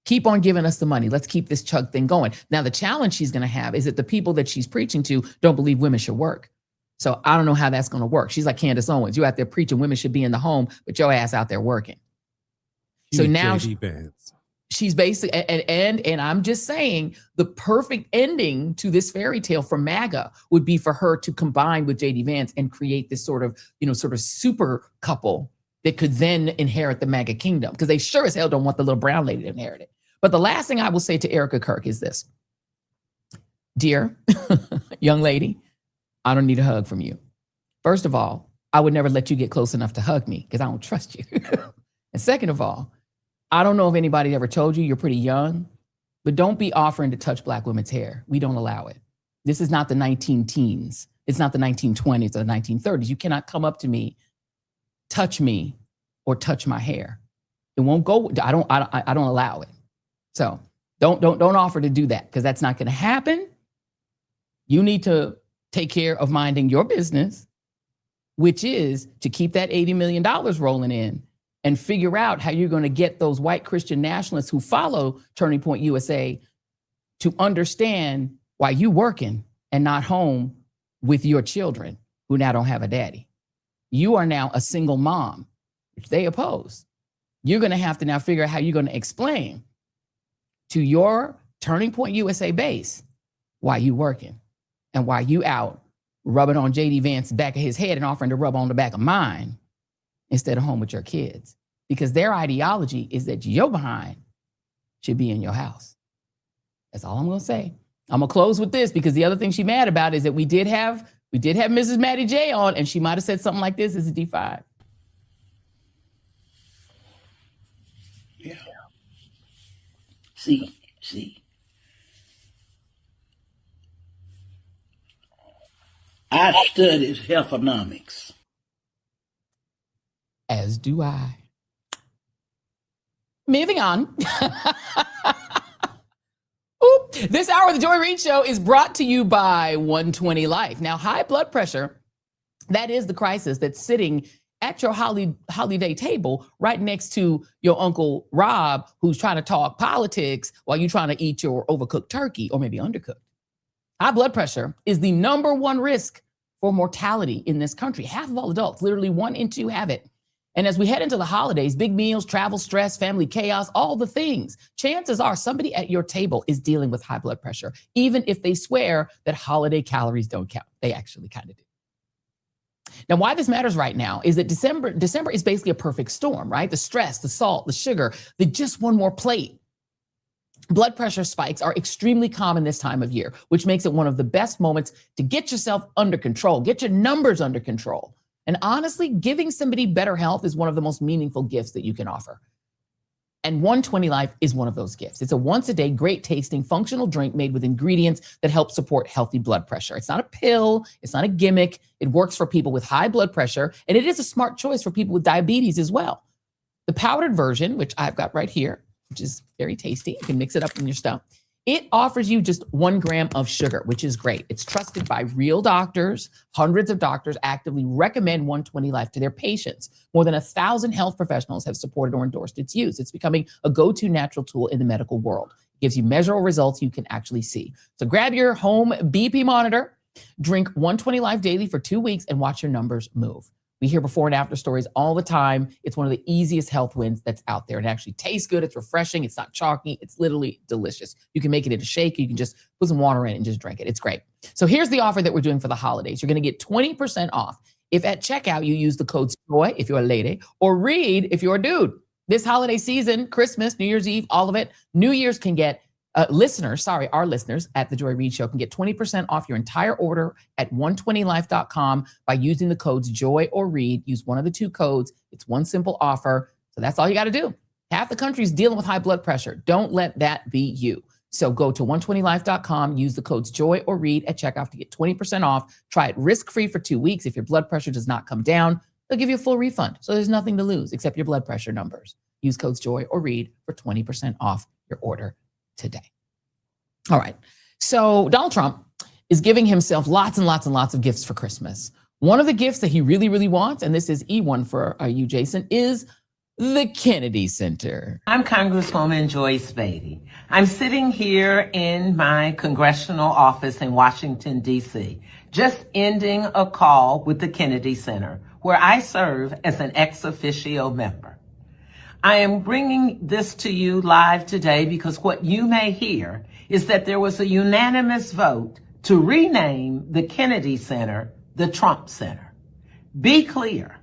Keep on giving us the money. Let's keep this chug thing going. Now, the challenge she's going to have is that the people that she's preaching to don't believe women should work. So I don't know how that's going to work. She's like Candace Owens. You out there preaching women should be in the home, but your ass out there working. So now she's basically, and I'm just saying, the perfect ending to this fairy tale for MAGA would be for her to combine with JD Vance and create this sort of super couple that could then inherit the MAGA kingdom, because they sure as hell don't want the little brown lady to inherit it. But the last thing I will say to Erica Kirk is this. Dear young lady, I don't need a hug from you. First of all, I would never let you get close enough to hug me because I don't trust you. And second of all, I don't know if anybody ever told you, you're pretty young, but don't be offering to touch Black women's hair. We don't allow it. This is not the 19-teens. It's not the 1920s or the 1930s. You cannot come up to me, touch me, or touch my hair. It won't go. I don't allow it. So don't offer to do that, because that's not going to happen. You need to take care of minding your business, which is to keep that $80 million rolling in and figure out how you're going to get those white Christian nationalists who follow Turning Point USA to understand why you working and not home with your children who now don't have a daddy. You are now a single mom, which they oppose. You're going to have to now figure out how you're going to explain to your Turning Point USA base why you working and why you out rubbing on JD Vance's back of his head and offering to rub on the back of mine instead of home with your kids. Because their ideology is that your behind should be in your house. That's all I'm going to say. I'm going to close with this, because the other thing she's mad about is that we did have Mrs. Maddie J on, and she might have said something like this as a D5. Yeah. See. I studied healthonomics. As do I. Moving on. Oop. This hour of the Joy Reid Show is brought to you by 120 Life. Now, high blood pressure, that is the crisis that's sitting at your holiday table right next to your Uncle Rob, who's trying to talk politics while you're trying to eat your overcooked turkey, or maybe undercooked. High blood pressure is the #1 risk for mortality in this country. Half of all adults, literally 1 in 2, have it. And as we head into the holidays, big meals, travel, stress, family chaos, all the things, chances are somebody at your table is dealing with high blood pressure, even if they swear that holiday calories don't count. They actually kind of do. Now, why this matters right now is that December is basically a perfect storm, right? The stress, the salt, the sugar, the just one more plate. Blood pressure spikes are extremely common this time of year, which makes it one of the best moments to get yourself under control, get your numbers under control. And honestly, giving somebody better health is one of the most meaningful gifts that you can offer. And 120 Life is one of those gifts. It's a once-a-day, great-tasting, functional drink made with ingredients that help support healthy blood pressure. It's not a pill. It's not a gimmick. It works for people with high blood pressure, and it is a smart choice for people with diabetes as well. The powdered version, which I've got right here, which is very tasty. You can mix it up in your stomach. It offers you just 1 gram of sugar, which is great. It's trusted by real doctors. Hundreds of doctors actively recommend 120 Life to their patients. More than 1,000 health professionals have supported or endorsed its use. It's becoming a go-to natural tool in the medical world. It gives you measurable results you can actually see. So grab your home BP monitor, drink 120 Life daily for 2 weeks, and watch your numbers move. We hear before and after stories all the time. It's one of the easiest health wins that's out there. It actually tastes good. It's refreshing. It's not chalky. It's literally delicious. You can make it in a shake. You can just put some water in it and just drink it. It's great. So here's the offer that we're doing for the holidays. You're going to get 20% off if at checkout you use the codes JOY if you're a lady, or REID if you're a dude. This holiday season, Christmas, New Year's Eve, all of it, New Year's can get our listeners at the Joy Reid Show can get 20% off your entire order at 120life.com by using the codes JOY or REID. Use one of the 2 codes. It's one simple offer. So that's all you got to do. Half the country's dealing with high blood pressure. Don't let that be you. So go to 120life.com, use the codes JOY or REID at checkout to get 20% off. Try it risk-free for 2 weeks. If your blood pressure does not come down, they'll give you a full refund. So there's nothing to lose except your blood pressure numbers. Use codes JOY or REID for 20% off your order today. All right. So Donald Trump is giving himself lots and lots and lots of gifts for Christmas. One of the gifts that he really, really wants, and this is E1 for you, Jason, is the Kennedy Center. I'm Congresswoman Joyce Beatty. I'm sitting here in my congressional office in Washington, D.C., just ending a call with the Kennedy Center, where I serve as an ex officio member. I am bringing this to you live today because what you may hear is that there was a unanimous vote to rename the Kennedy Center the Trump Center. Be clear,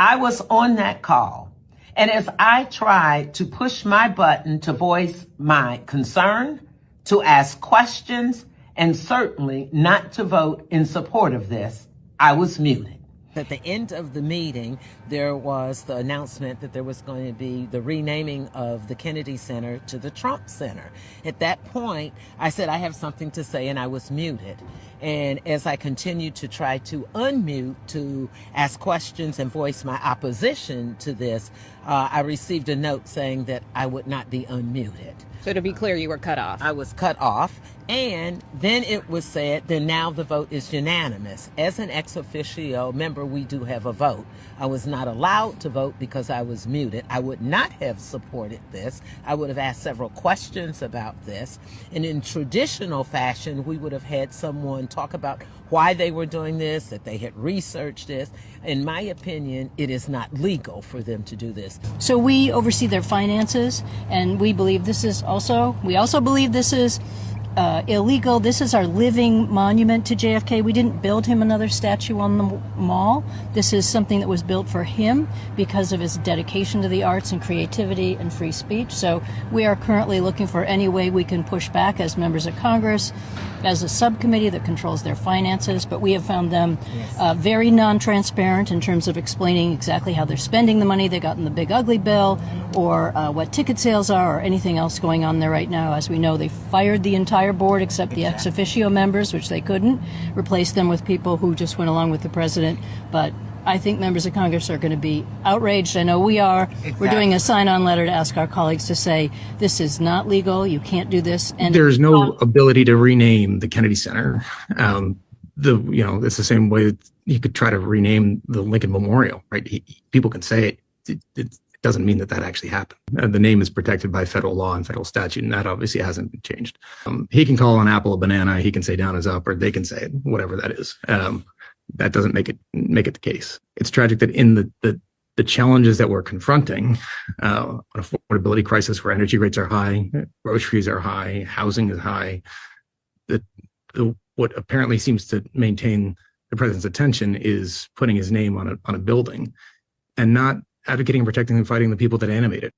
I was on that call, and as I tried to push my button to voice my concern, to ask questions, and certainly not to vote in support of this, I was muted. At the end of the meeting, there was the announcement that there was going to be the renaming of the Kennedy Center to the Trump Center. At that point, I said, I have something to say, and I was muted. And as I continued to try to unmute, to ask questions and voice my opposition to this, I received a note saying that I would not be unmuted. So to be clear, you were cut off. I was cut off. And then it was said that now the vote is unanimous. As an ex officio member, we do have a vote. I was not allowed to vote because I was muted. I would not have supported this. I would have asked several questions about this. And in traditional fashion, we would have had someone talk about why they were doing this, that they had researched this. In my opinion, it is not legal for them to do this. So we oversee their finances, and we believe this is we also believe this is illegal. This is our living monument to JFK. We didn't build him another statue on the mall. This is something that was built for him because of his dedication to the arts and creativity and free speech. So we are currently looking for any way we can push back as members of Congress, as a subcommittee that controls their finances, but we have found them very non-transparent in terms of explaining exactly how they're spending the money they got in the big ugly bill, or what ticket sales are, or anything else going on there right now. As we know, they fired the entire board except the ex officio members, which they couldn't, replace them with people who just went along with the president. But I think members of Congress are going to be outraged. I know we are. Exactly. We're doing a sign-on letter to ask our colleagues to say, this is not legal. You can't do this. And there's no ability to rename the Kennedy Center. It's the same way you could try to rename the Lincoln Memorial, right? People can say it. It doesn't mean that actually happened. The name is protected by federal law and federal statute, and that obviously hasn't been changed. He can call an apple a banana. He can say down is up, or they can say it, whatever that is. That doesn't make it the case. It's tragic that in the challenges that we're confronting, an affordability crisis where energy rates are high, groceries are high, housing is high, what apparently seems to maintain the president's attention is putting his name on a building and not advocating and protecting and fighting the people that animate it.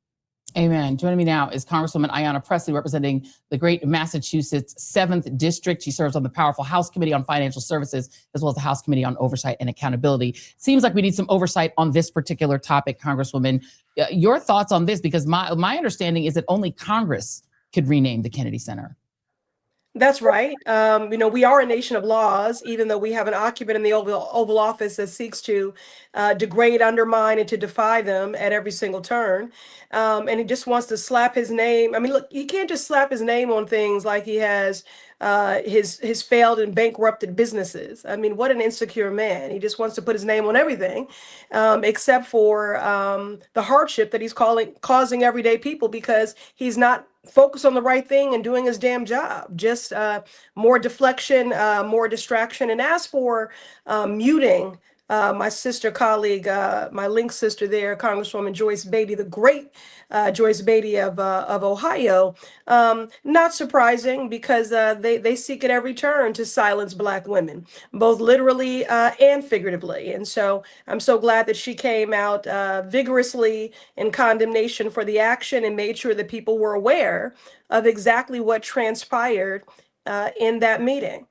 Amen. Joining me now is Congresswoman Ayanna Pressley, representing the great Massachusetts 7th District. She serves on the powerful House Committee on Financial Services, as well as the House Committee on Oversight and Accountability. Seems like we need some oversight on this particular topic, Congresswoman. Your thoughts on this? Because my understanding is that only Congress could rename the Kennedy Center. That's right. We are a nation of laws, even though we have an occupant in the Oval Office that seeks to degrade, undermine, and to defy them at every single turn. And he just wants to slap his name. I mean, look, he can't just slap his name on things like he has his failed and bankrupted businesses. I mean, what an insecure man. He just wants to put his name on everything, except for the hardship that he's causing everyday people because he's not focused on the right thing and doing his damn job. Just more deflection, more distraction. And as for muting my sister colleague, my link sister there, Congresswoman Joyce Beatty, the great Joyce Beatty of Ohio, not surprising because they seek at every turn to silence Black women, both literally and figuratively. And so I'm so glad that she came out vigorously in condemnation for the action and made sure that people were aware of exactly what transpired in that meeting.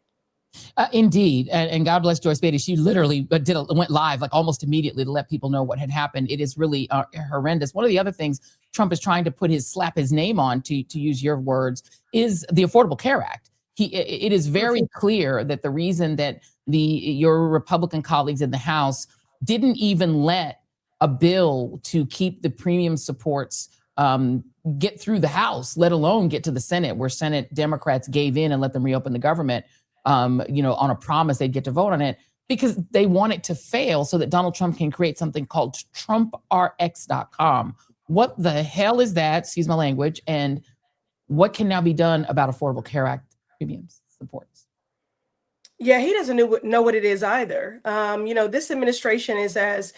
Indeed. And God bless Joyce Beatty. She literally went live like almost immediately to let people know what had happened. It is really horrendous. One of the other things Trump is trying to slap his name on, to use your words, is the Affordable Care Act. It is very clear that the reason that your Republican colleagues in the House didn't even let a bill to keep the premium supports get through the House, let alone get to the Senate, where Senate Democrats gave in and let them reopen the government, on a promise they'd get to vote on it, because they want it to fail so that Donald Trump can create something called TrumpRx.com. What the hell is that? Excuse my language. And what can now be done about Affordable Care Act premiums supports? Yeah, he doesn't know what it is either. This administration is as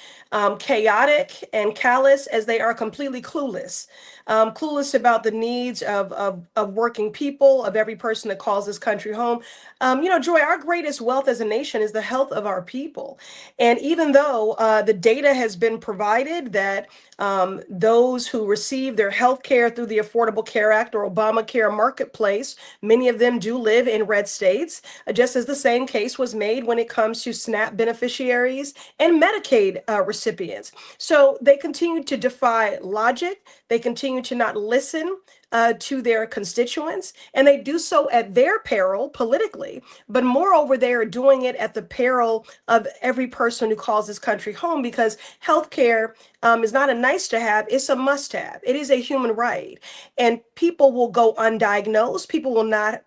chaotic and callous as they are completely clueless. Clueless about the needs of working people, of every person that calls this country home. Joy, our greatest wealth as a nation is the health of our people. And even though the data has been provided that those who receive their health care through the Affordable Care Act or Obamacare marketplace, many of them do live in red states, just as the same case was made when it comes to SNAP beneficiaries and Medicaid recipients. So they continue to defy logic. They continue to not listen to their constituents, and they do so at their peril politically. But moreover, they are doing it at the peril of every person who calls this country home, because healthcare is not a nice to have, it's a must have. It is a human right. And people will go undiagnosed. People will not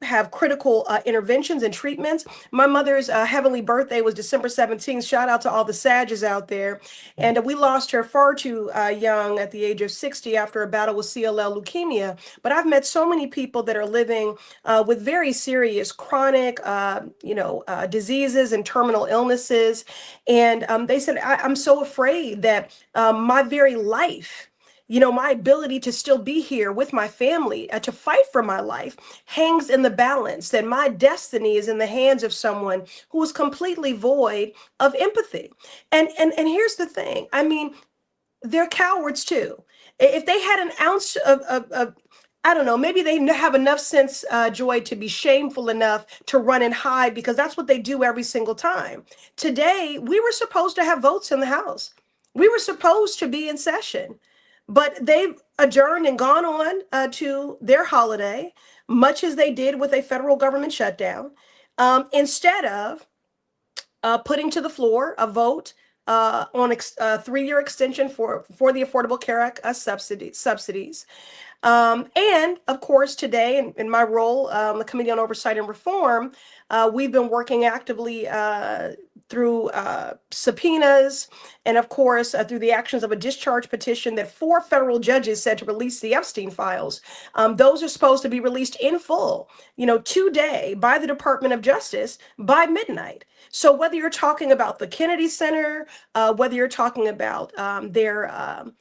have critical interventions and treatments. My mother's heavenly birthday was December 17th. Shout out to all the Sages out there. And we lost her far too young at the age of 60 after a battle with CLL leukemia. But I've met so many people that are living with very serious chronic, diseases and terminal illnesses. And they said, I'm so afraid that my very life, my ability to still be here with my family, to fight for my life, hangs in the balance, that my destiny is in the hands of someone who is completely void of empathy. And here's the thing. I mean, they're cowards too. If they had an ounce of I don't know, maybe they have enough sense, Joy, to be shameful enough to run and hide, because that's what they do every single time. Today, we were supposed to have votes in the House. We were supposed to be in session. But they've adjourned and gone on to their holiday, much as they did with a federal government shutdown, instead of putting to the floor a vote on a 3-year extension for the Affordable Care Act subsidies. And of course, today, in my role, the Committee on Oversight and Reform, we've been working actively through subpoenas, and of course, through the actions of a discharge petition that 4 federal judges said to release the Epstein files. Those are supposed to be released in full, today by the Department of Justice by midnight. So whether you're talking about the Kennedy Center, whether you're talking about their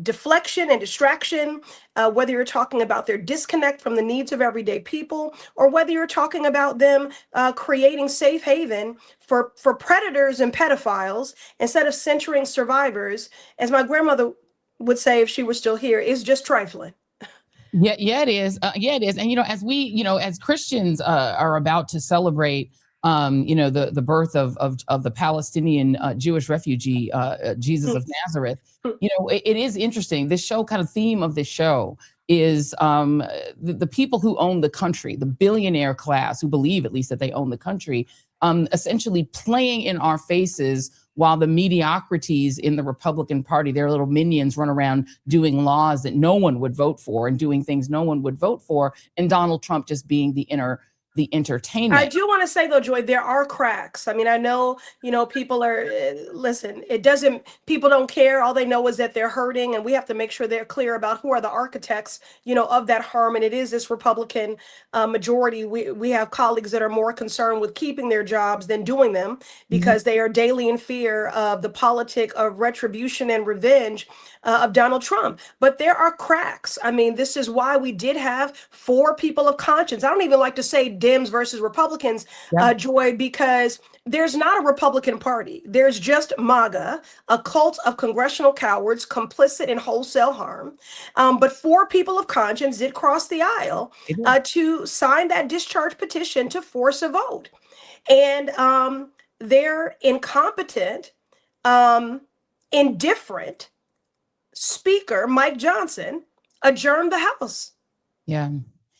deflection and distraction, whether you're talking about their disconnect from the needs of everyday people, or whether you're talking about them creating safe haven for predators and pedophiles instead of centering survivors. As my grandmother would say if she were still here, is just trifling. Yeah, it is. Yeah, it is. And as we, as Christians are about to celebrate, the birth of the Palestinian Jewish refugee, Jesus of Nazareth, it is interesting. This show, kind of theme of this show is the people who own the country, the billionaire class who believe at least that they own the country, essentially playing in our faces while the mediocrities in the Republican Party, their little minions, run around doing laws that no one would vote for and doing things no one would vote for, and Donald Trump just being the entertainment. I do want to say though, Joy, there are cracks. I mean, I know, people are, listen, people don't care. All they know is that they're hurting, and we have to make sure they're clear about who are the architects, of that harm. And it is this Republican majority. We have colleagues that are more concerned with keeping their jobs than doing them, because they are daily in fear of the politic of retribution and revenge of Donald Trump. But there are cracks. I mean, this is why we did have 4 people of conscience. I don't even like to say Dems versus Republicans, Joy, because there's not a Republican Party. There's just MAGA, a cult of congressional cowards complicit in wholesale harm. But 4 people of conscience did cross the aisle to sign that discharge petition to force a vote. And their incompetent, indifferent Speaker, Mike Johnson, adjourned the House. Yeah.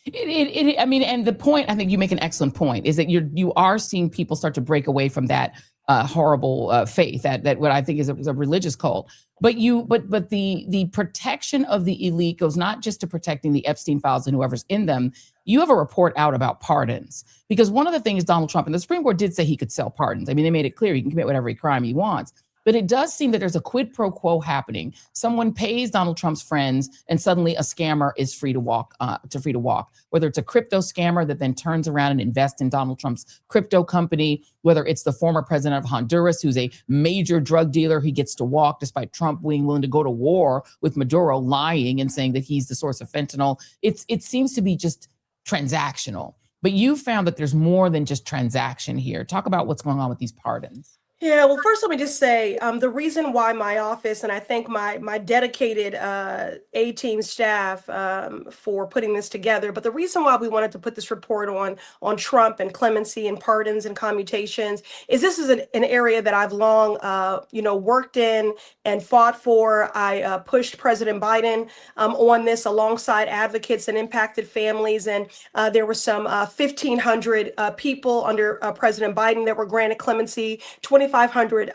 I mean, and the point, I think you make an excellent point, is that you are seeing people start to break away from that horrible faith, that what I think is a religious cult. But the protection of the elite goes not just to protecting the Epstein files and whoever's in them. You have a report out about pardons, because one of the things Donald Trump, and the Supreme Court did say he could sell pardons. I mean, they made it clear he can commit whatever crime he wants. But it does seem that there's a quid pro quo happening. Someone pays Donald Trump's friends, and suddenly a scammer is free to walk. Whether it's a crypto scammer that then turns around and invests in Donald Trump's crypto company, whether it's the former president of Honduras, who's a major drug dealer, he gets to walk despite Trump being willing to go to war with Maduro, lying and saying that he's the source of fentanyl. It seems to be just transactional. But you found that there's more than just transaction here. Talk about what's going on with these pardons. Yeah, well, first, let me just say the reason why my office, and I thank my dedicated A-team staff for putting this together, but the reason why we wanted to put this report on Trump and clemency and pardons and commutations is this is an area that I've long, worked in and fought for. I pushed President Biden on this alongside advocates and impacted families, and there were some 1,500 people under President Biden that were granted clemency, 2,500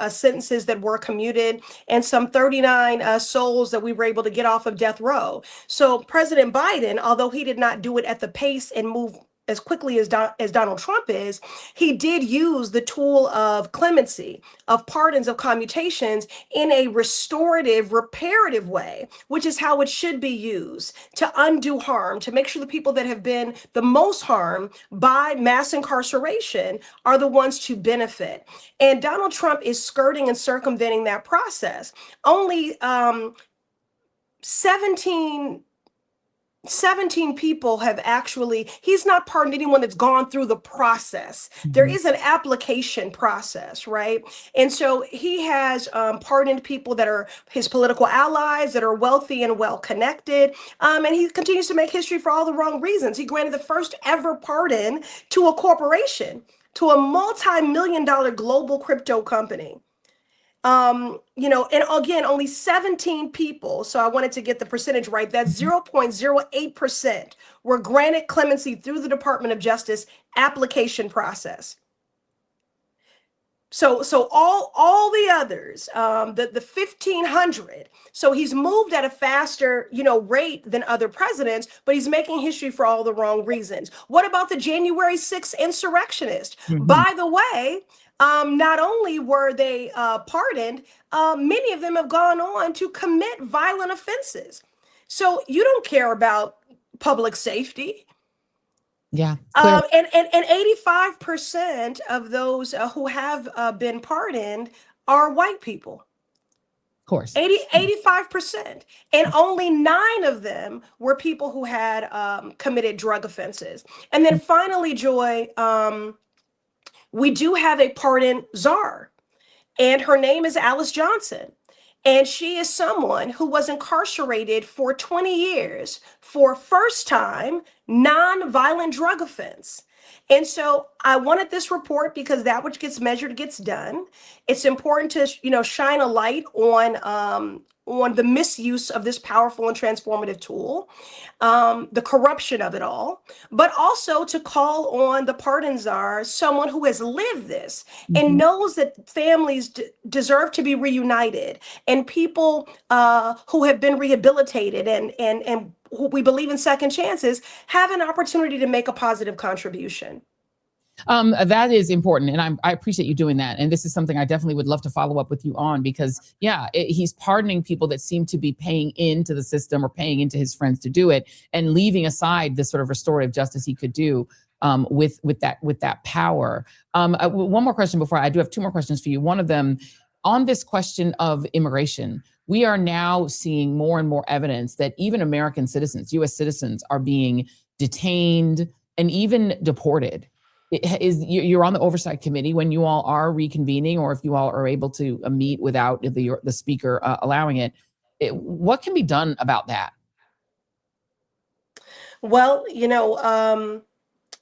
sentences that were commuted, and some 39 souls that we were able to get off of death row. So President Biden, although he did not do it at the pace and move as quickly as Donald Trump is, he did use the tool of clemency, of pardons, of commutations in a restorative, reparative way, which is how it should be used, to undo harm, to make sure the people that have been the most harmed by mass incarceration are the ones to benefit. And Donald Trump is skirting and circumventing that process. Only 17 people have actually, he's not pardoned anyone that's gone through the process. There is an application process, right? And so he has pardoned people that are his political allies, that are wealthy and well-connected. And he continues to make history for all the wrong reasons. He granted the first ever pardon to a corporation, to a multi-million-dollar global crypto company. And again, only 17 people, so I wanted to get the percentage right, that's 0.08% were granted clemency through the Department of Justice application process. So all the others, the 1,500, so he's moved at a faster, rate than other presidents, but he's making history for all the wrong reasons. What about the January 6th insurrectionists? By the way, not only were they pardoned, many of them have gone on to commit violent offenses. So you don't care about public safety. Yeah. And 85% of those who have been pardoned are white people. Of course. 85%. And only 9 of them were people who had committed drug offenses. And then finally, Joy, we do have a pardon czar, and her name is Alice Johnson. And she is someone who was incarcerated for 20 years for first time non-violent drug offense. And so I wanted this report because that which gets measured gets done. It's important to, shine a light on the misuse of this powerful and transformative tool, the corruption of it all, but also to call on the pardon czar, someone who has lived this and knows that families deserve to be reunited, and people who have been rehabilitated and who we believe in second chances have an opportunity to make a positive contribution. That is important. And I appreciate you doing that. And this is something I definitely would love to follow up with you on, because he's pardoning people that seem to be paying into the system or paying into his friends to do it, and leaving aside the sort of restorative justice he could do with that power. One more question before I do have two more questions for you. One of them on this question of immigration. We are now seeing more and more evidence that even American citizens, U.S. citizens, are being detained and even deported. You're on the oversight committee when you all are reconvening, or if you all are able to meet without the speaker allowing it. What can be done about that? Well,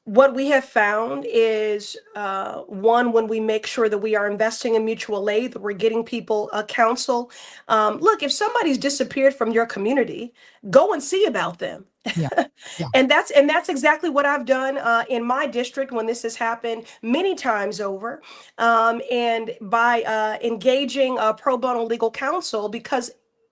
what we have found is, one, when we make sure that we are investing in mutual aid, that we're getting people counsel. Look, if somebody's disappeared from your community, go and see about them. And that's exactly what I've done in my district when this has happened many times over. And by engaging pro bono legal counsel, because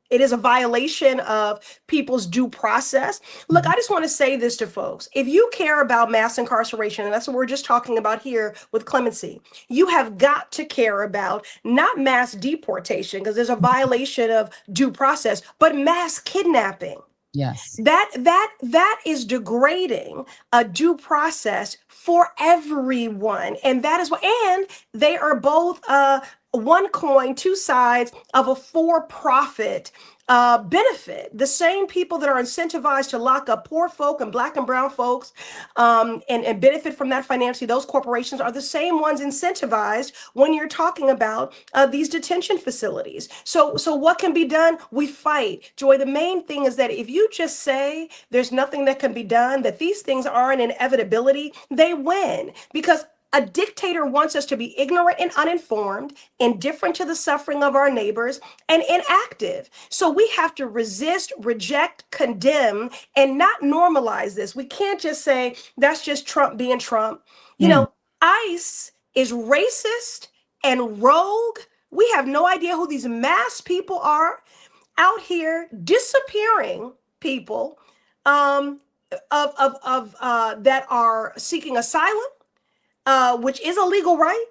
it is a violation of people's due process. Look, I just want to say this to folks. If you care about mass incarceration, and that's what we're just talking about here with clemency, you have got to care about not mass deportation, because there's a violation of due process, but mass kidnapping. Yes. That is degrading a due process for everyone. And that is what, and they are both one coin, two sides of a for-profit benefit. The same people that are incentivized to lock up poor folk and Black and brown folks and benefit from that financially, those corporations are the same ones incentivized when you're talking about these detention facilities. So what can be done? We fight. Joy, the main thing is that if you just say there's nothing that can be done, that these things are an inevitability, they win. Because a dictator wants us to be ignorant and uninformed, indifferent to the suffering of our neighbors, and inactive. So we have to resist, reject, condemn, and not normalize this. We can't just say that's just Trump being Trump. You know, ICE is racist and rogue. We have no idea who these mass people are out here disappearing people that are seeking asylum. Which is a legal right,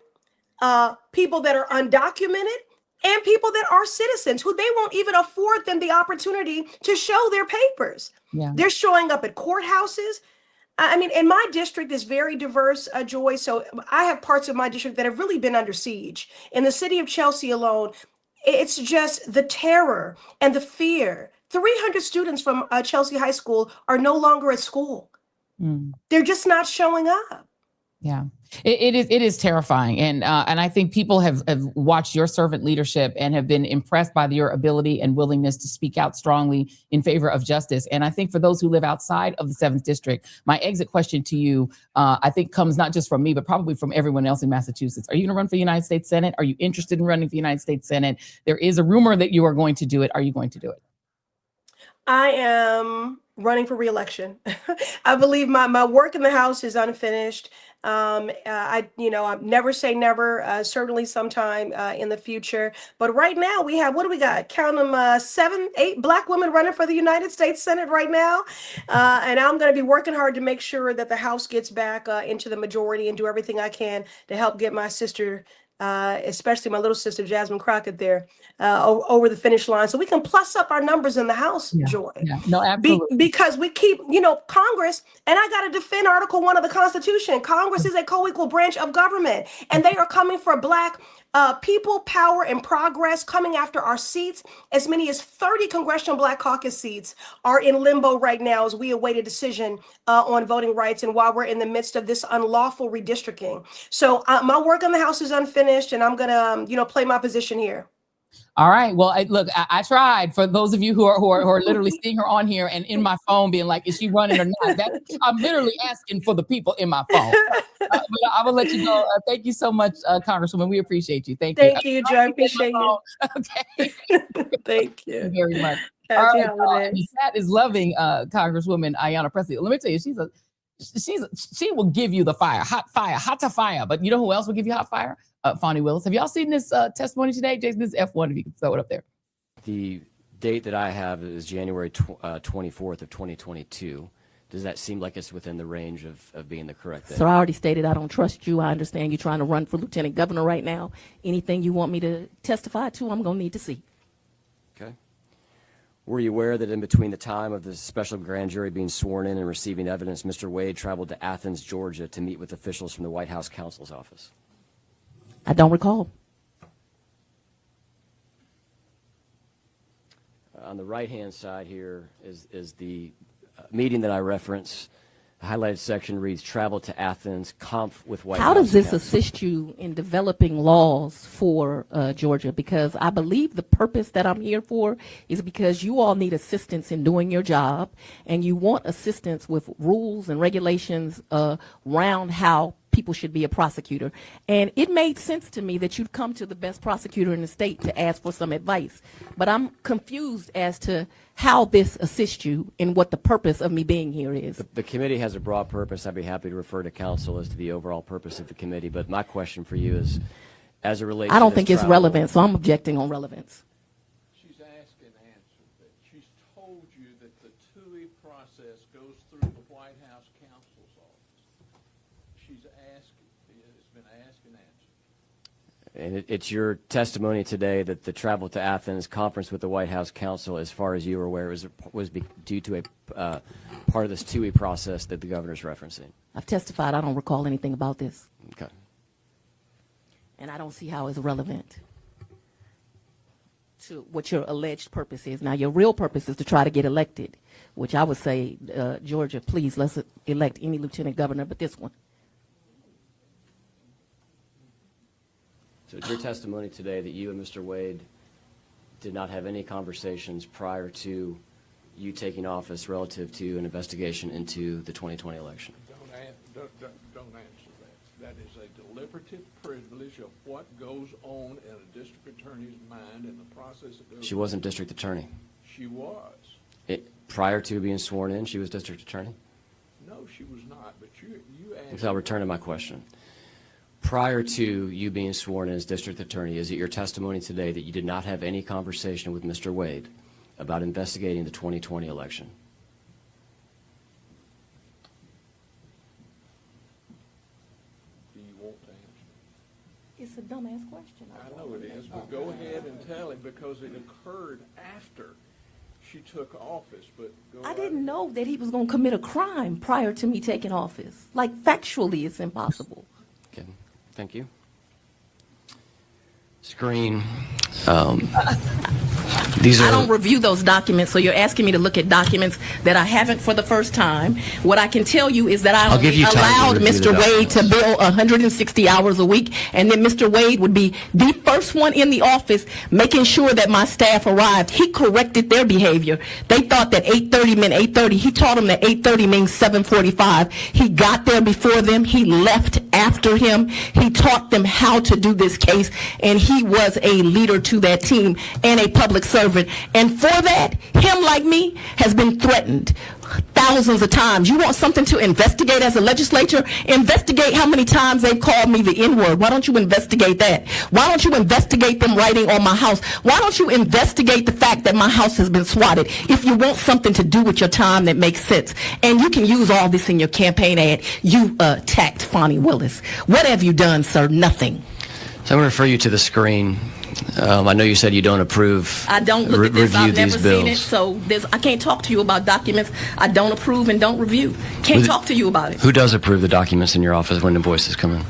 people that are undocumented, and people that are citizens who they won't even afford them the opportunity to show their papers. Yeah. They're showing up at courthouses. I mean, and my district is very diverse, Joy. So I have parts of my district that have really been under siege. In the city of Chelsea alone, it's just the terror and the fear. 300 students from Chelsea High School are no longer at school. They're just not showing up. Yeah, it is terrifying. And I think people have watched your servant leadership and have been impressed by your ability and willingness to speak out strongly in favor of justice. And I think for those who live outside of the 7th District, my exit question to you, I think comes not just from me, but probably from everyone else in Massachusetts. Are you going to run for the United States Senate? Are you interested in running for the United States Senate? There is a rumor that you are going to do it. Are you going to do it? I am running for re-election. I believe my work in the House is unfinished. I never say never, certainly sometime in the future. But right now we have, what do we got? Count them, 7, 8 Black women running for the United States Senate right now. And I'm going to be working hard to make sure that the House gets back into the majority and do everything I can to help get my sister, especially my little sister, Jasmine Crockett there, over the finish line. So we can plus up our numbers in the House, Joy. Yeah. No, absolutely. Because we keep, Congress, and I got to defend Article 1 of the Constitution. Congress is a co-equal branch of government, and they are coming for Black people, power, and progress, coming after our seats. As many as 30 Congressional Black Caucus seats are in limbo right now as we await a decision on voting rights, and while we're in the midst of this unlawful redistricting. So my work in the House is unfinished, and I'm going to, play my position here. All right. Well, look, I tried. For those of you who are literally seeing her on here and in my phone, being like, "Is she running or not?" I'm literally asking for the people in my phone. But I will let you go. Thank you so much, Congresswoman. We appreciate you. Thank you. Thank you, Joy. I appreciate you. Okay. Thank you. Thank you very much. Happy All right, holidays. that is loving Congresswoman Ayanna Pressley. Let me tell you, she will give you the fire, hot to fire. But you know who else will give you hot fire? Fani Willis. Have y'all seen this testimony today? Jason, this is F1, if you can throw it up there. The date that I have is January 24th of 2022. Does that seem like it's within the range of being the correct date? So I already stated I don't trust you. I understand you're trying to run for lieutenant governor right now. Anything you want me to testify to, I'm going to need to see. Okay. Were you aware that in between the time of the special grand jury being sworn in and receiving evidence, Mr. Wade traveled to Athens, Georgia to meet with officials from the White House counsel's office? I don't recall. On the right-hand side here is the meeting that I reference. The highlighted section reads, travel to Athens, conf with White House. How does this counsel. assist you in developing laws for Georgia? Because I believe the purpose that I'm here for is because you all need assistance in doing your job, and you want assistance with rules and regulations around how people should be a prosecutor. And it made sense to me that you'd come to the best prosecutor in the state to ask for some advice. But I'm confused as to how this assists you and what the purpose of me being here is. The committee has a broad purpose. I'd be happy to refer to counsel as to the overall purpose of the committee. But my question for you is, as it relates I don't to think this it's travel, relevant, so I'm objecting on relevance. She's asked and answered that. She's told you that the TUI process goes through the White House counsel's office. She's asked, it's been asked and answered. and it's your testimony today that the travel to Athens, conference with the White House counsel, as far as you were aware, was due to a part of this TUI process that the governor's referencing. I've testified I don't recall anything about this. Okay. And I don't see how it's relevant to what your alleged purpose is. Now, your real purpose is to try to get elected, which I would say, Georgia, please, let's elect any lieutenant governor but this one. So it's your testimony today that you and Mr. Wade did not have any conversations prior to you taking office relative to an investigation into the 2020 election. Don't answer that. That is a deliberative privilege of what goes on in a district attorney's mind and the process that goes. She wasn't district attorney. She was. Prior to being sworn in, she was district attorney? No, she was not. But you asked. So I'll return to my question. Prior to you being sworn in as district attorney, is it your testimony today that you did not have any conversation with Mr. Wade about investigating the 2020 election? Do you want to answer? It's a dumbass question. I know it is, but go ahead and tell him because it occurred after she took office. But I didn't know that he was going to commit a crime prior to me taking office. Like, factually, it's impossible. Okay, thank you. Screen. I don't review those documents, so you're asking me to look at documents that I haven't for the first time. What I can tell you is that I I'll give you time to allowed review the Mr. Wade to bill 160 hours a week, and then Mr. Wade would be the first one in the office making sure that my staff arrived. He corrected their behavior. They thought that 8:30 meant 8:30. He taught them that 8:30 means 7:45. He got there before them. He left after him. He taught them how to do this case, and he was a leader to that team and a public servant. And for that, him like me has been threatened thousands of times. You want something to investigate as a legislature? Investigate how many times they've called me the N-word. Why don't you investigate that? Why don't you investigate them writing on my house? Why don't you investigate the fact that my house has been swatted? If you want something to do with your time that makes sense, and you can use all this in your campaign ad, you attacked Fani Willis. What have you done, sir? Nothing. So I'm going to refer you to the screen. I know you said you don't approve. I don't look at this. I've never seen it, bills. so I can't talk to you about documents I don't approve and don't review. Can't talk to you about it. Who does approve the documents in your office when invoices come in?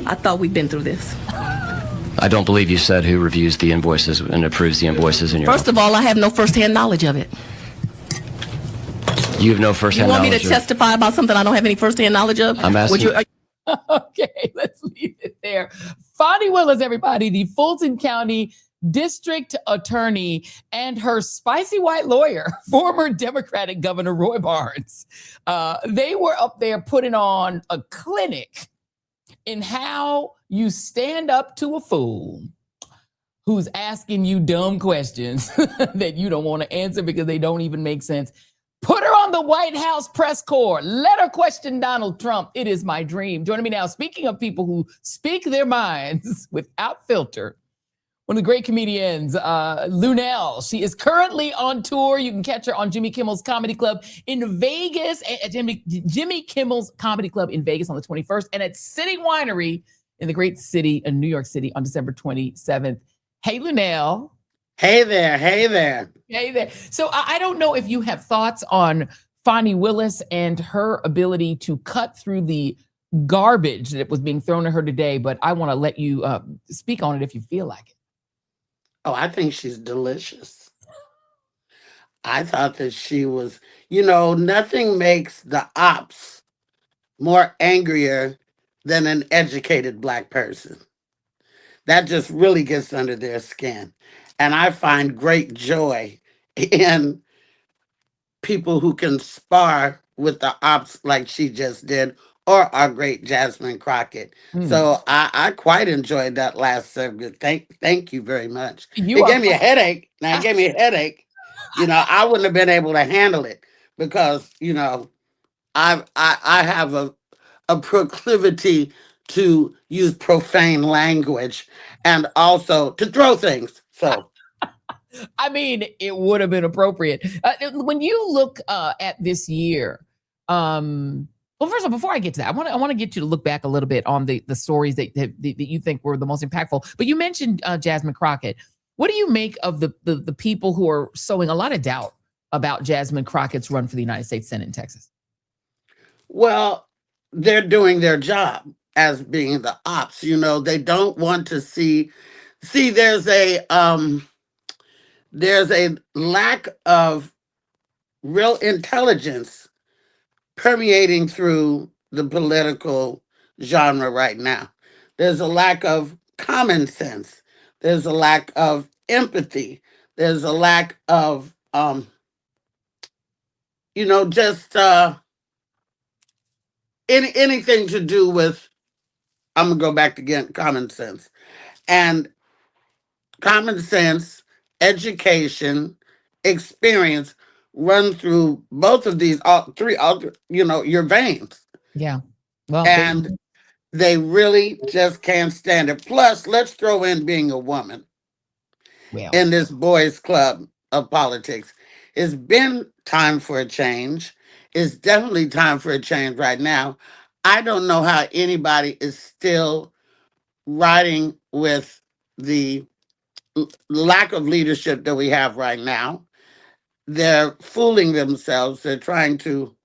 I thought we'd been through this. I don't believe you said who reviews the invoices and approves the invoices in your First of all, I have no firsthand knowledge of it. You have no firsthand You want knowledge me to of- testify about something I don't have any firsthand knowledge of? I'm asking- Okay, let's leave it there. Fani Willis, everybody, the Fulton County district attorney and her spicy white lawyer, former Democratic Governor Roy Barnes. They were up there putting on a clinic in how you stand up to a fool who's asking you dumb questions that you don't want to answer because they don't even make sense. Put her on the White House press corps. Let her question Donald Trump. It is my dream. Joining me now, speaking of people who speak their minds without filter, one of the great comedians, Luenell. She is currently on tour. You can catch her on Jimmy Kimmel's Comedy Club in Vegas, at Jimmy Kimmel's Comedy Club in Vegas on the 21st, and at City Winery in the great city in New York City on December 27th. Hey, Luenell. Hey there. Hey there. Hey there. So I don't know if you have thoughts on Fani Willis and her ability to cut through the garbage that was being thrown at her today, but I want to let you speak on it if you feel like it. Oh, I think she's delicious. I thought that she was, nothing makes the ops more angrier than an educated Black person. That just really gets under their skin. And I find great joy in people who can spar with the ops like she just did, or our great Jasmine Crockett. So I quite enjoyed that last segment. Thank you very much. It gave me a headache. Now it gave me a headache. I wouldn't have been able to handle it because, I have a proclivity to use profane language and also to throw things. So, I mean, it would have been appropriate. When you look at this year, well, first of all, before I get to that, I want to get you to look back a little bit on the stories that you think were the most impactful. But you mentioned Jasmine Crockett. What do you make of the people who are sowing a lot of doubt about Jasmine Crockett's run for the United States Senate in Texas? Well, they're doing their job as being the ops. They don't want to see there's a lack of real intelligence permeating through the political genre right now. There's a lack of common sense. There's a lack of empathy. There's a lack of, just anything to do with, I'm going to go back again, common sense. And common sense, education, experience run through both of these, all three, your veins. Yeah. Well, and they really just can't stand it. Plus, let's throw in being a woman in this boys' club of politics. It's been time for a change. It's definitely time for a change right now. I don't know how anybody is still riding with the lack of leadership that we have right now. They're fooling themselves. They're trying to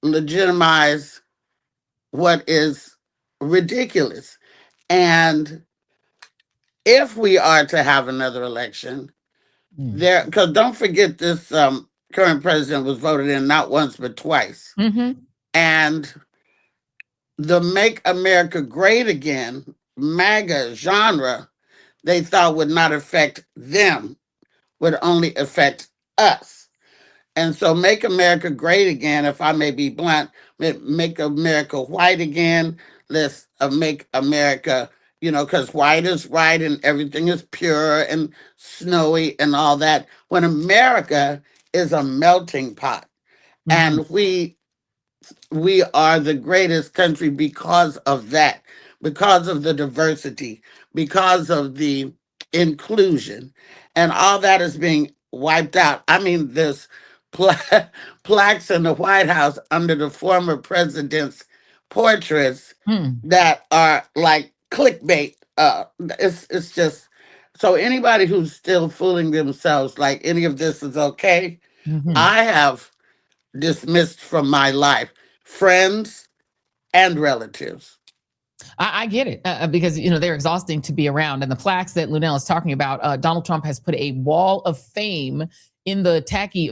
legitimize what is ridiculous. And if we are to have another election, because don't forget this current president was voted in not once but twice. And the Make America Great Again, MAGA genre, they thought would not affect them, would only affect us. And so Make America Great Again, if I may be blunt, make America white again. Let's make America, because white is right and everything is pure and snowy and all that. When America is a melting pot. And we are the greatest country because of that, because of the diversity, because of the inclusion. And all that is being wiped out. I mean, there's plaques in the White House under the former president's portraits that are like clickbait. It's just, so anybody who's still fooling themselves like any of this is okay, I have dismissed from my life friends and relatives. I get it because, they're exhausting to be around. And the plaques that Luenell is talking about, Donald Trump has put a wall of fame in the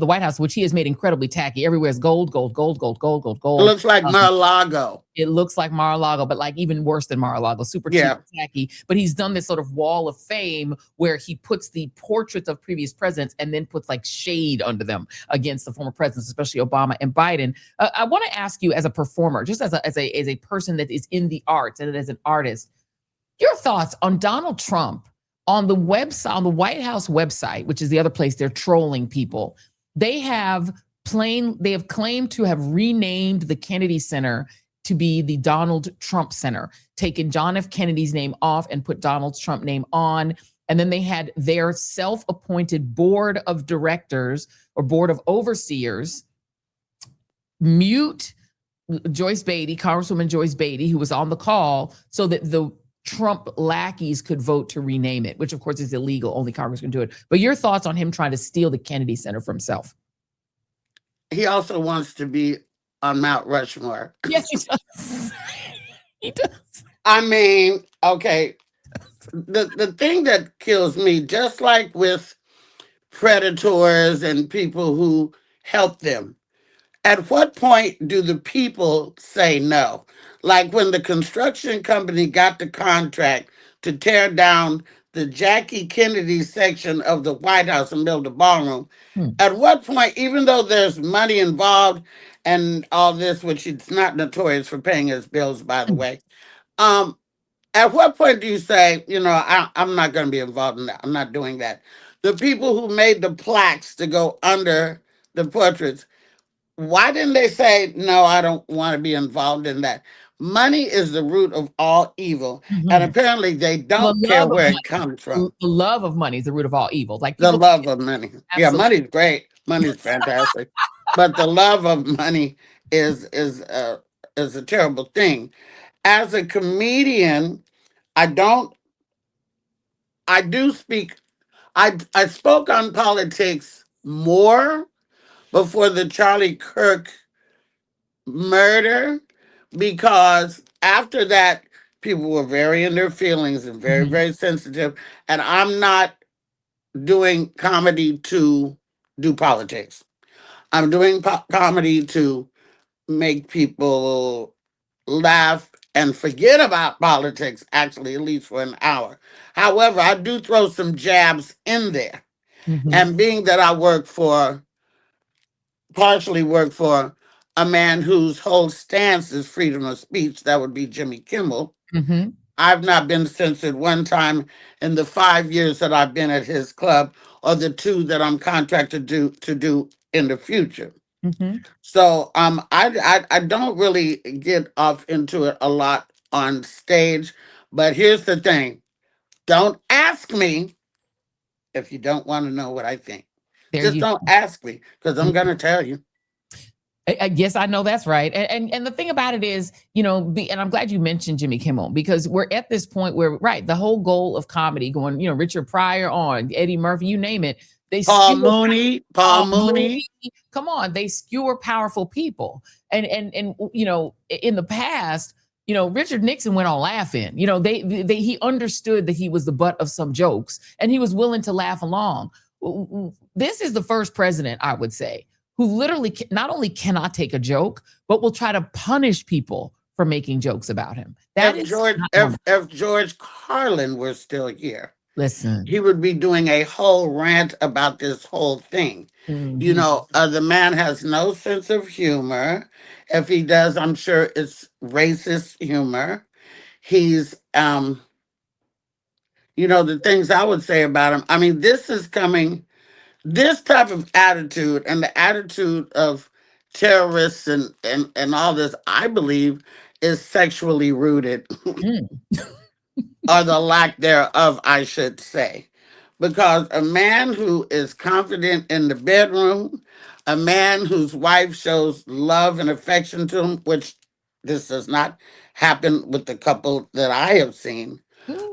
White House, which he has made incredibly tacky. Everywhere is gold, gold, gold, gold, gold, gold, It gold. looks like Mar-a-Lago. It looks like Mar-a-Lago, but like even worse than Mar-a-Lago, super cheap and tacky. But he's done this sort of wall of fame where he puts the portraits of previous presidents and then puts like shade under them against the former presidents, especially Obama and Biden. I want to ask you, as a performer, just as a person that is in the arts and as an artist, your thoughts on Donald Trump on the website, on the White House website, which is the other place they're trolling people. They have claimed to have renamed the Kennedy Center to be the Donald Trump Center, taken John F. Kennedy's name off and put Donald Trump name on. And then they had their self-appointed board of directors or board of overseers mute Joyce Beatty, Congresswoman Joyce Beatty, who was on the call, so that the Trump lackeys could vote to rename it, which of course is illegal. Only Congress can do it. But your thoughts on him trying to steal the Kennedy Center for himself? He also wants to be on Mount Rushmore. Yes, he does. He does. I mean, okay. The thing that kills me, just like with predators and people who help them, at what point do the people say no? Like when the construction company got the contract to tear down the Jackie Kennedy section of the White House and build a ballroom, at what point, even though there's money involved and all this, which he's not notorious for paying his bills, by the way, at what point do you say, you know, I'm not going to be involved in that. I'm not doing that. The people who made the plaques to go under the portraits, why didn't they say, no, I don't want to be involved in that? Money is the root of all evil. And apparently they don't care where it comes from. The love of money is the root of all evil. Like the love of money. Yeah, money's great. Money's fantastic. But the love of money is a terrible thing. As a comedian, I spoke on politics more before the Charlie Kirk murder, because after that, people were very in their feelings and very, very sensitive. And I'm not doing comedy to do politics. I'm doing comedy to make people laugh and forget about politics, actually, at least for an hour. However, I do throw some jabs in there. And being that I partially work for a man whose whole stance is freedom of speech, that would be Jimmy Kimmel. I've not been censored one time in the 5 years that I've been at his club, or the 2 that I'm contracted to do in the future. So I don't really get off into it a lot on stage. But here's the thing. Don't ask me if you don't want to know what I think. Just don't ask me, because I'm going to tell you. I guess I know that's right. And the thing about it is, you know, and I'm glad you mentioned Jimmy Kimmel, because we're at this point where, right, the whole goal of comedy going, you know, Richard Pryor on, Eddie Murphy, you name it. Paul Mooney. Come on, they skewer powerful people. And you know, in the past, you know, Richard Nixon went on laughing. You know, he understood that he was the butt of some jokes, and he was willing to laugh along. This is the first president, I would say, who literally not only cannot take a joke, but will try to punish people for making jokes about him. If George Carlin were still here, listen, he would be doing a whole rant about this whole thing. You know, the man has no sense of humor. If he does, I'm sure it's racist humor. He's, you know, the things I would say about him. I mean, this type of attitude and the attitude of terrorists and all this, I believe, is sexually rooted, or the lack thereof, I should say. Because a man who is confident in the bedroom, a man whose wife shows love and affection to him, which this does not happen with the couple that I have seen,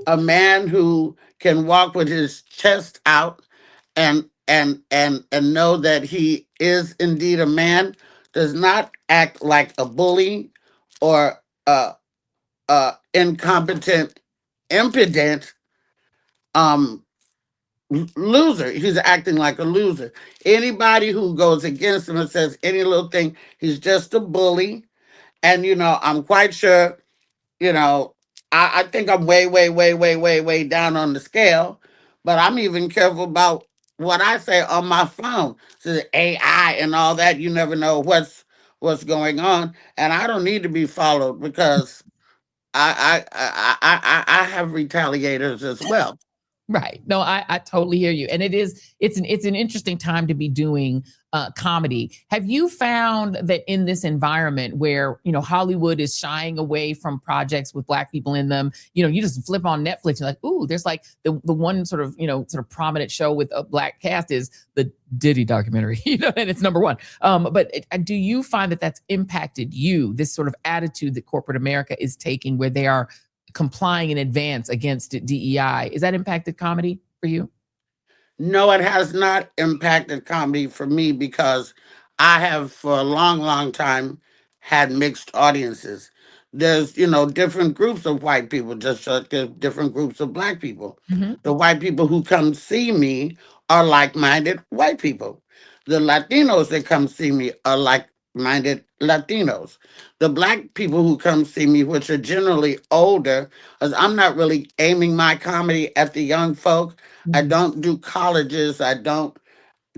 a man who can walk with his chest out and know that he is indeed a man, does not act like a bully or incompetent, impudent loser. He's acting like a loser. Anybody who goes against him and says any little thing, he's just a bully. And, I'm quite sure, I think I'm way, way, way, way, way, way down on the scale, but I'm even careful about what I say on my phone. So the AI and all that, you never know what's going on. And I don't need to be followed because I have retaliators as well. Right. No, I totally hear you. And it's an interesting time to be doing comedy. Have you found that in this environment where, Hollywood is shying away from projects with Black people in them, you just flip on Netflix and like, ooh, there's like the one sort of prominent show with a Black cast is the Diddy documentary, and it's number one. But do you find that that's impacted you, this sort of attitude that corporate America is taking where they are complying in advance against DEI? Is that impacted comedy for you? No, it has not impacted comedy for me because I have for a long, long time had mixed audiences. There's, different groups of white people, just like there's different groups of Black people. The white people who come see me are like-minded white people. The Latinos that come see me are like-minded Latinos. The Black people who come see me, which are generally older, because I'm not really aiming my comedy at the young folk. I don't do colleges. I don't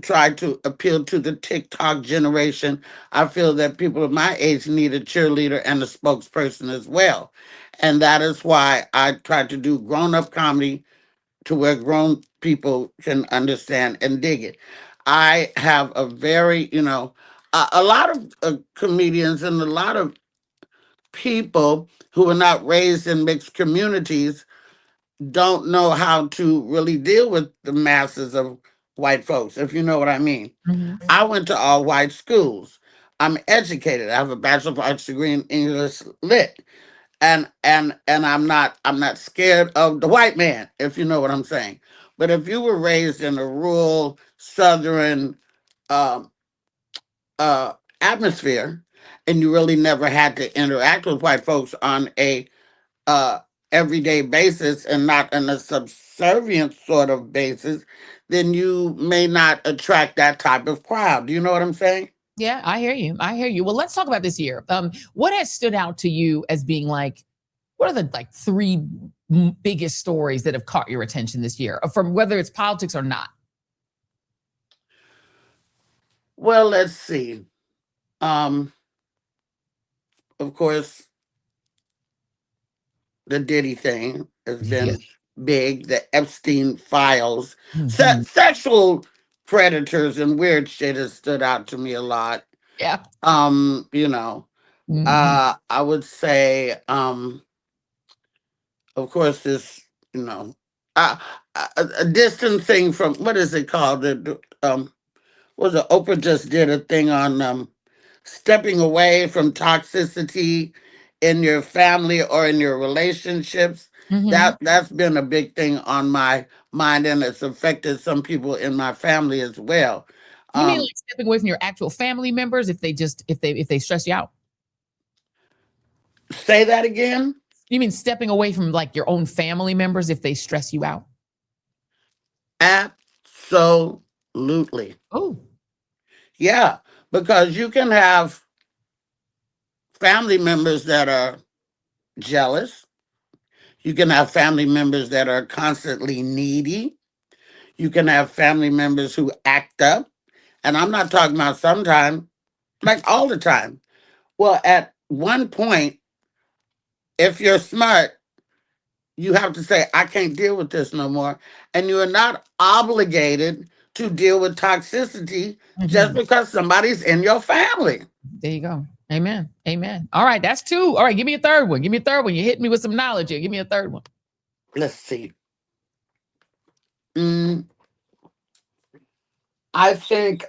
try to appeal to the TikTok generation. I feel that people of my age need a cheerleader and a spokesperson as well. And that is why I try to do grown-up comedy to where grown people can understand and dig it. I have a very, a lot of comedians and a lot of people who are not raised in mixed communities don't know how to really deal with the masses of white folks, if you know what I mean. I went to all white schools. I'm educated. I have a Bachelor of Arts degree in English Lit. And I'm not scared of the white man, if you know what I'm saying. But if you were raised in a rural southern atmosphere and you really never had to interact with white folks on a everyday basis and not on a subservient sort of basis, then you may not attract that type of crowd. Do you know what I'm saying? Yeah, I hear you. I hear you. Well, let's talk about this year. What has stood out to you as being like, what are the three biggest stories that have caught your attention this year, from whether it's politics or not? Well, let's see. Of course, the Diddy thing has been big. The Epstein files, sexual predators and weird shit has stood out to me a lot. Yeah. I would say, of course, this, a distancing from, what is it called? Oprah just did a thing on stepping away from toxicity in your family or in your relationships. That's been a big thing on my mind, and it's affected some people in my family as well. You mean like stepping away from your actual family members if they stress you out? Say that again? You mean stepping away from like your own family members if they stress you out? Absolutely. Oh. Yeah, because you can have family members that are jealous. You can have family members that are constantly needy. You can have family members who act up. And I'm not talking about sometimes, like all the time. Well, at one point, if you're smart, you have to say, I can't deal with this no more. And you are not obligated to deal with toxicity just because somebody's in your family. There you go. Amen. Amen. All right, that's two. All right, give me a third one. Give me a third one. You hit me with some knowledge here. Give me a third one. Let's see. I think,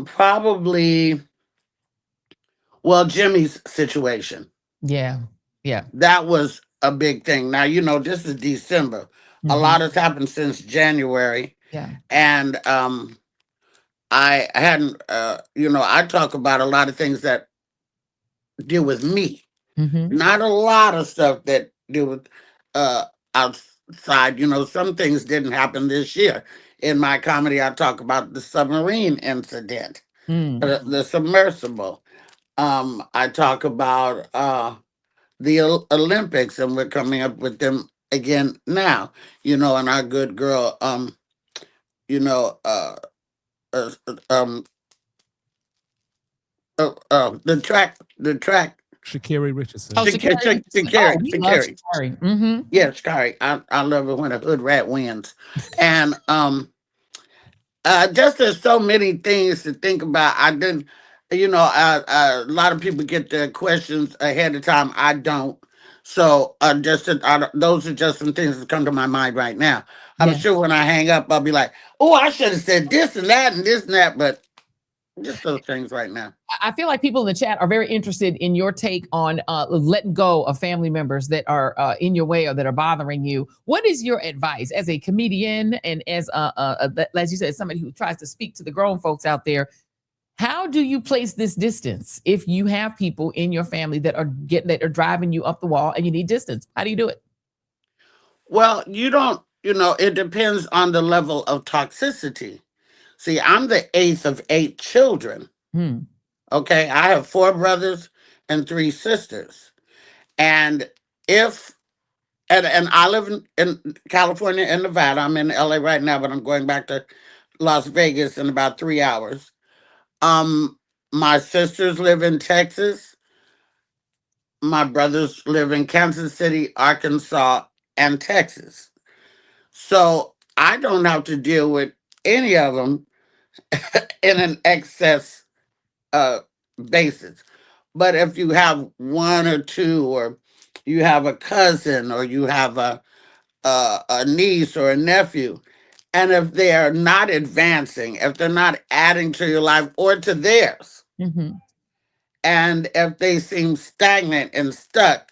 probably, well, Jimmy's situation. Yeah. Yeah. That was a big thing. Now, this is December. A lot has happened since January. Yeah. And I hadn't, I talk about a lot of things that deal with me. Not a lot of stuff that deal with side, some things didn't happen this year. In my comedy, I talk about the submarine incident, the submersible. I talk about the Olympics, and we're coming up with them again now. And our good girl, you know, uh, uh, um, the track. Shakiri Richardson. Oh, Shakari. Oh, we love Shakari. Mm-hmm. Yeah, Shakari. I love it when a hood rat wins. And just there's so many things to think about. I didn't, a lot of people get their questions ahead of time. I don't. So those are just some things that come to my mind right now. I'm sure when I hang up, I'll be like, oh, I should have said this and that and this and that, but just those things right now. I feel like people in the chat are very interested in your take on letting go of family members that are in your way or that are bothering you. What is your advice as a comedian and as you said, somebody who tries to speak to the grown folks out there? How do you place this distance if you have people in your family that are driving you up the wall and you need distance? How do you do it? Well, you don't. It depends on the level of toxicity. See, I'm the 8th of 8 children. Okay, I have 4 brothers and 3 sisters. And I live in California and Nevada. I'm in LA right now, but I'm going back to Las Vegas in about 3 hours. My sisters live in Texas. My brothers live in Kansas City, Arkansas, and Texas. So I don't have to deal with any of them in an excess basis. But if you have 1 or 2, or you have a cousin, or you have a niece or a nephew, and if they are not advancing, if they're not adding to your life or to theirs, and if they seem stagnant and stuck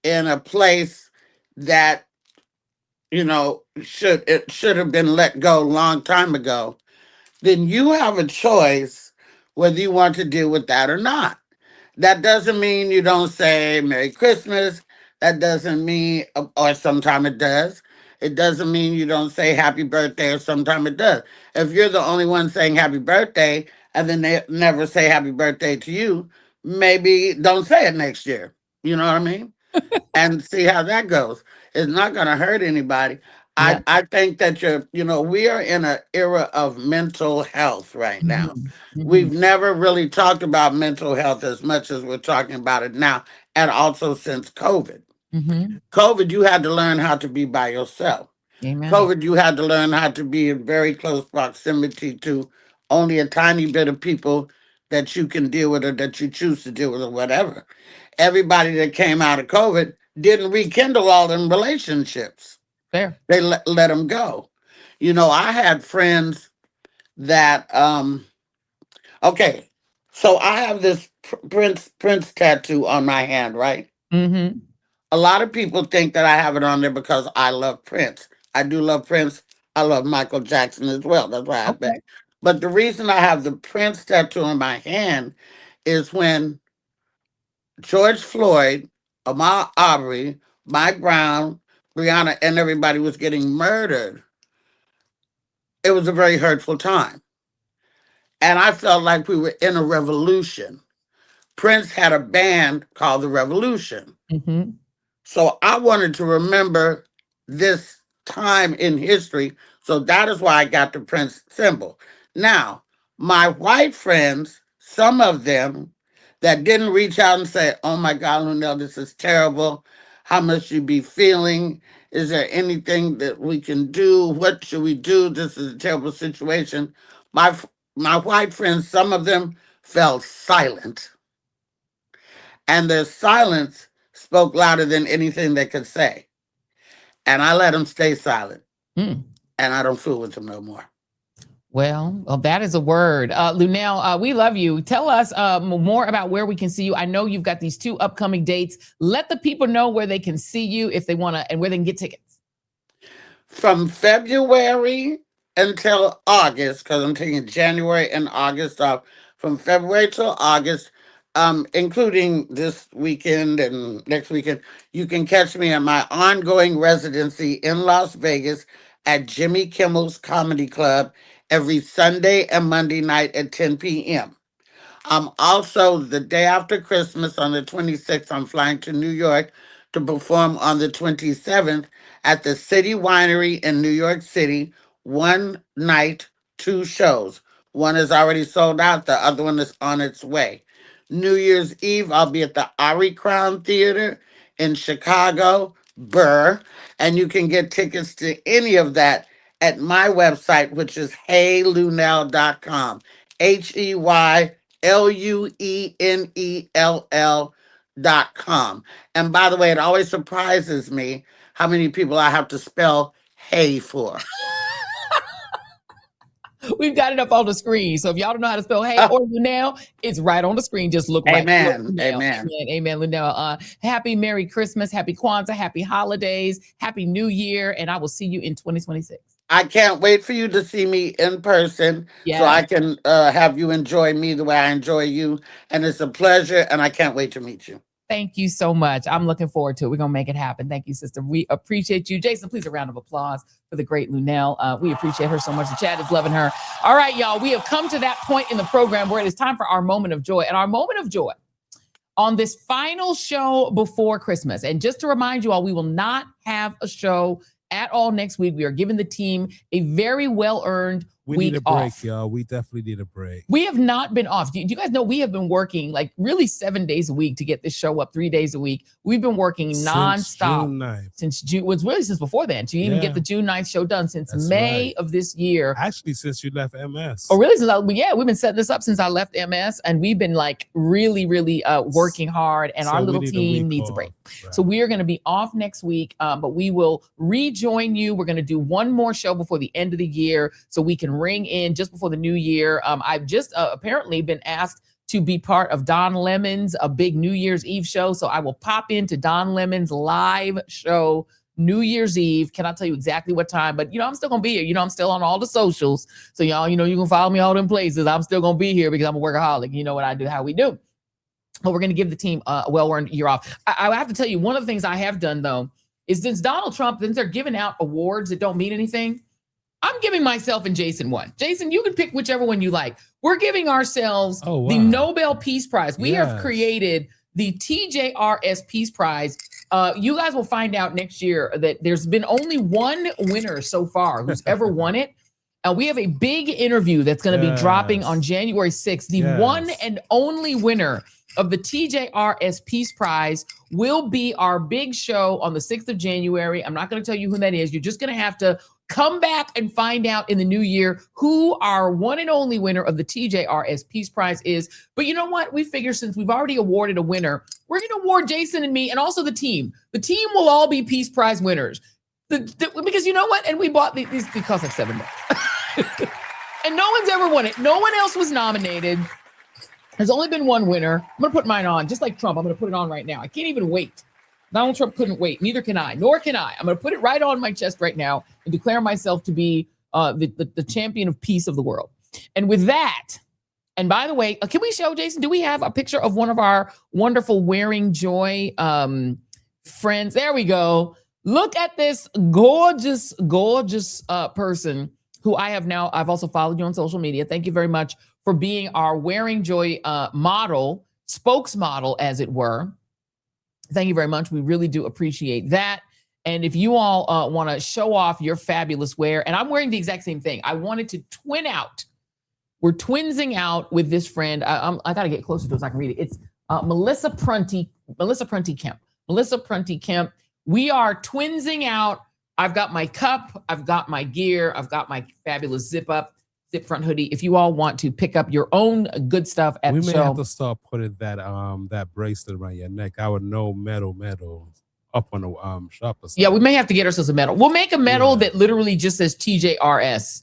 in a place that should have been let go a long time ago, then you have a choice whether you want to deal with that or not. That doesn't mean you don't say Merry Christmas. That doesn't mean, or sometime it does. It doesn't mean you don't say Happy Birthday, or sometime it does. If you're the only one saying Happy Birthday and then they never say Happy Birthday to you, maybe don't say it next year. You know what I mean? And see how that goes. It's not going to hurt anybody. I think that we are in an era of mental health right now. We've never really talked about mental health as much as we're talking about it now, and also since COVID. COVID, you had to learn how to be by yourself. Amen. COVID, you had to learn how to be in very close proximity to only a tiny bit of people that you can deal with, or that you choose to deal with, or whatever. Everybody that came out of COVID didn't rekindle all them relationships. Fair. They let them go. I had friends that okay, so I have this Prince tattoo on my hand, right? A lot of people think that I have it on there because I love Prince. I do love Prince. I love Michael Jackson as well. That's why I bet. But the reason I have the Prince tattoo on my hand is when George Floyd, Ahmaud Arbery, Mike Brown, Breonna, and everybody was getting murdered, it was a very hurtful time. And I felt like we were in a revolution. Prince had a band called The Revolution. So I wanted to remember this time in history. So that is why I got the Prince symbol. Now, my white friends, some of them that didn't reach out and say, oh my God, Luenell, this is terrible. How must you be feeling? Is there anything that we can do? What should we do? This is a terrible situation. My white friends, some of them fell silent. And their silence spoke louder than anything they could say. And I let them stay silent. And I don't fool with them no more. Well, that is a word. Luenell, we love you. Tell us more about where we can see you. I know you've got these 2 upcoming dates. Let the people know where they can see you if they want to, and where they can get tickets. From February until August, because I'm taking January and August off. From February till August, including this weekend and next weekend, you can catch me at my ongoing residency in Las Vegas at Jimmy Kimmel's Comedy Club every Sunday and Monday night at 10 p.m. Also, the day after Christmas on the 26th, I'm flying to New York to perform on the 27th at the City Winery in New York City. One night, two shows. One is already sold out. The other one is on its way. New Year's Eve, I'll be at the Ari Crown Theater in Chicago, Burr. And you can get tickets to any of that at my website, which is heyluenell.com. HeyLuenell.com. And by the way, it always surprises me how many people I have to spell hey for. We've got it up on the screen. So if y'all don't know how to spell hey or Luenell, it's right on the screen. Just look right. Amen. Amen. Amen. Luenell. Happy Merry Christmas. Happy Kwanzaa. Happy holidays. Happy New Year. And I will see you in 2026. I can't wait for you to see me in person so I can have you enjoy me the way I enjoy you. And it's a pleasure, and I can't wait to meet you. Thank you so much. I'm looking forward to it. We're going to make it happen. Thank you, sister. We appreciate you. Jason, please a round of applause for the great Luenell. We appreciate her so much. The chat is loving her. All right, y'all. We have come to that point in the program where it is time for our moment of joy. And our moment of joy on this final show before Christmas. And just to remind you all, we will not have a show at all next week. We are giving the team a very well-earned We week need a break, off. y'all. We definitely need a break. We have not been off. Do you guys know we have been working like really 7 days a week to get this show up 3 days a week? We've been working nonstop since June. Was really since before then to even get the June 9th show done since May of this year. Actually, since you left MS. Oh, really? We've been setting this up since I left MS, and we've been like really working hard, and our little team needs a break. Right. So we are going to be off next week, but we will rejoin you. We're going to do one more show before the end of the year so we can ring in just before the new year. I've just apparently been asked to be part of Don Lemon's a big New Year's Eve show. So I will pop into Don Lemon's live show New Year's Eve. Cannot tell you exactly what time, but I'm still gonna be here. I'm still on all the socials. So y'all, you can follow me all them places. I'm still gonna be here because I'm a workaholic. You know what I do, how we do. But we're gonna give the team a well-earned year off. I have to tell you, one of the things I have done though, is since Donald Trump, since they're giving out awards that don't mean anything, I'm giving myself and Jason one. Jason, you can pick whichever one you like. We're giving ourselves the Nobel Peace Prize. We have created the TJRS Peace Prize. You guys will find out next year that there's been only one winner so far who's ever won it. We have a big interview that's going to be dropping on January 6th. The one and only winner of the TJRS Peace Prize will be our big show on the 6th of January. I'm not going to tell you who that is. You're just going to have to come back and find out in the new year who our one and only winner of the TJRS Peace Prize is. But you know what? We figure since we've already awarded a winner, we're going to award Jason and me and also the team. The team will all be Peace Prize winners. Because you know what? And we bought these cost like $7. And no one's ever won it. No one else was nominated. There's only been one winner. I'm going to put mine on, just like Trump. I'm going to put it on right now. I can't even wait. Donald Trump couldn't wait. Neither can I, nor can I. I'm going to put it right on my chest right now and declare myself to be the champion of peace of the world. And with that, and by the way, can we show, Jason, do we have a picture of one of our wonderful Wearing Joy friends? There we go. Look at this gorgeous person who I've also followed you on social media. Thank you very much for being our Wearing Joy model, spokesmodel, as it were. Thank you very much. We really do appreciate that. And if you all want to show off your fabulous wear, and I'm wearing the exact same thing. I wanted to twin out. We're twinsing out with this friend. I got to get closer to it so I can read it. It's Melissa Prunty Kemp. We are twinsing out. I've got my cup. I've got my gear. I've got my fabulous zip front hoodie. If you all want to pick up your own good stuff at the show. We may have to start putting that bracelet around your neck. I would know medal up on the shop or something. Yeah, we may have to get ourselves a medal. We'll make a medal that literally just says TJRS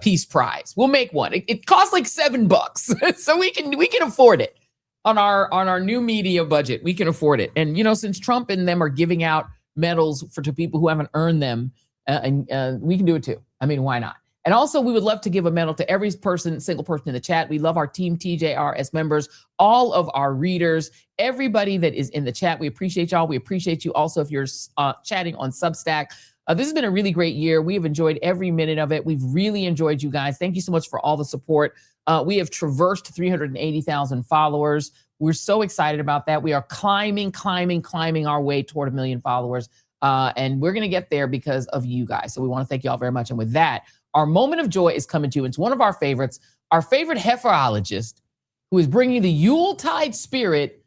Peace Prize. We'll make one. It costs like $7, so we can afford it on our new media budget. We can afford it. And since Trump and them are giving out medals to people who haven't earned them, and we can do it too. I mean, why not? And also, we would love to give a medal to every single person in the chat. We love our Team TJRS members, all of our readers, everybody that is in the chat. We appreciate y'all. We appreciate you also if you're chatting on Substack. This has been a really great year. We have enjoyed every minute of it. We've really enjoyed you guys. Thank you so much for all the support. We have traversed 380,000 followers. We're so excited about that. We are climbing our way toward 1 million followers. And we're going to get there because of you guys. So we want to thank you all very much. And with that, our moment of joy is coming to you. It's one of our favorites, our favorite heiferologist, who is bringing the Yuletide spirit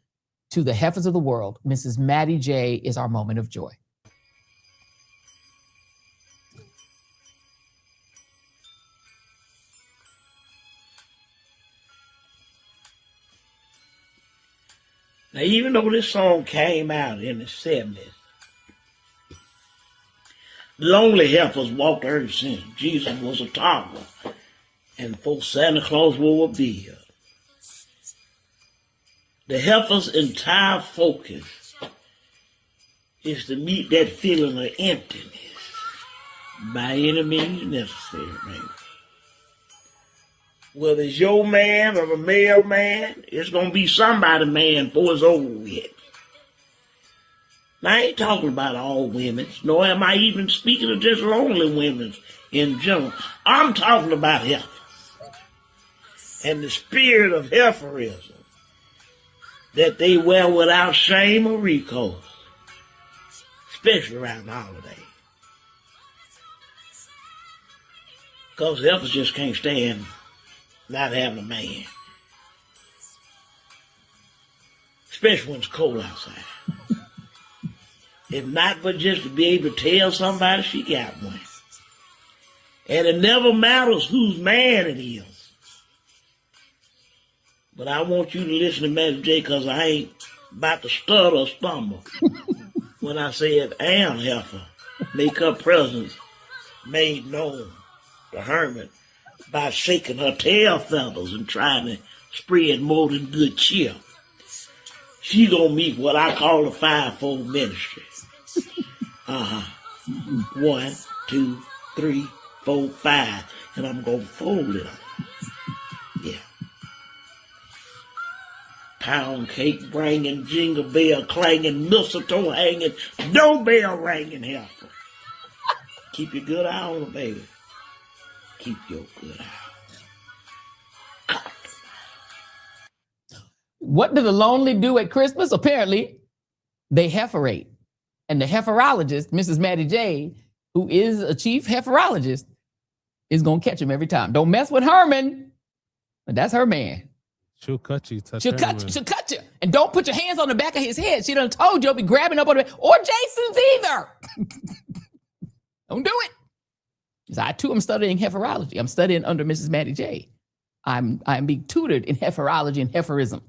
to the heifers of the world. Mrs. Maddie J is our moment of joy. Now, even though this song came out in the 70s, lonely heifers walked the earth since Jesus was a toddler and before Santa Claus wore a beard. The heifer's entire focus is to meet that feeling of emptiness by any means necessary, man. Whether it's your man or a male man, it's going to be somebody man before it's over with. Now, I ain't talking about all women, nor am I even speaking of just lonely women in general. I'm talking about heifers and the spirit of heiferism that they wear without shame or recourse, especially around the holidays. Because heifers just can't stand not having a man, especially when it's cold outside. If not but just to be able to tell somebody she got one. And it never matters whose man it is. But I want you to listen to Maddie J, because I ain't about to stutter or stumble when I said Ann heifer make her presence made known. The hermit by shaking her tail feathers and trying to spread more than good cheer. She gonna meet what I call the fivefold ministry. 1, 2, 3, 4, 5, and I'm gonna fold it up. Yeah. Pound cake bringing, jingle bell clanging, mistletoe hanging, doorbell ringing heifer. Keep your good eye on her, baby. Keep your good eye. What do the lonely do at Christmas? Apparently, they heiferate. And the heiferologist, Mrs. Maddie J, who is a chief heiferologist, is going to catch him every time. Don't mess with Herman. That's her man. She'll cut you. She'll cut you. And don't put your hands on the back of his head. She done told you you'll be grabbing up on the back. Or Jason's either. Don't do it. I too am studying heiferology. I'm studying under Mrs. Maddie J. I'm being tutored in heiferology and heiferism.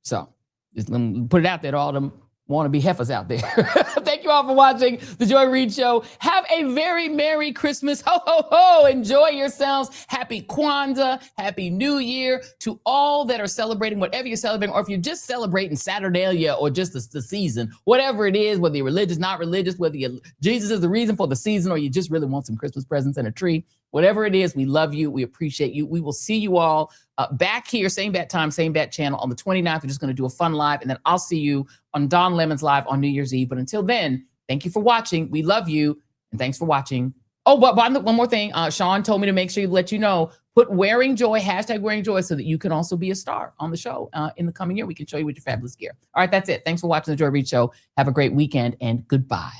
So just let me put it out there to all them wannabe heifers out there. Thank you all for watching the Joy Reid Show. Have a very Merry Christmas. Ho, ho, ho. Enjoy yourselves. Happy Kwanzaa. Happy New Year to all that are celebrating whatever you're celebrating, or if you're just celebrating Saturnalia or just the season, whatever it is, whether you're religious, not religious, whether Jesus is the reason for the season, or you just really want some Christmas presents and a tree, whatever it is, we love you. We appreciate you. We will see you all back here, same bat time, same bat channel on the 29th. We're just going to do a fun live, and then I'll see you on Don Lemon's live on New Year's Eve. But until then, thank you for watching. We love you, and thanks for watching. Oh, but one more thing. Sean told me to make sure to let you know, put Wearing Joy, hashtag Wearing Joy, so that you can also be a star on the show in the coming year. We can show you with your fabulous gear. All right, that's it. Thanks for watching the Joy Reid Show. Have a great weekend, and goodbye.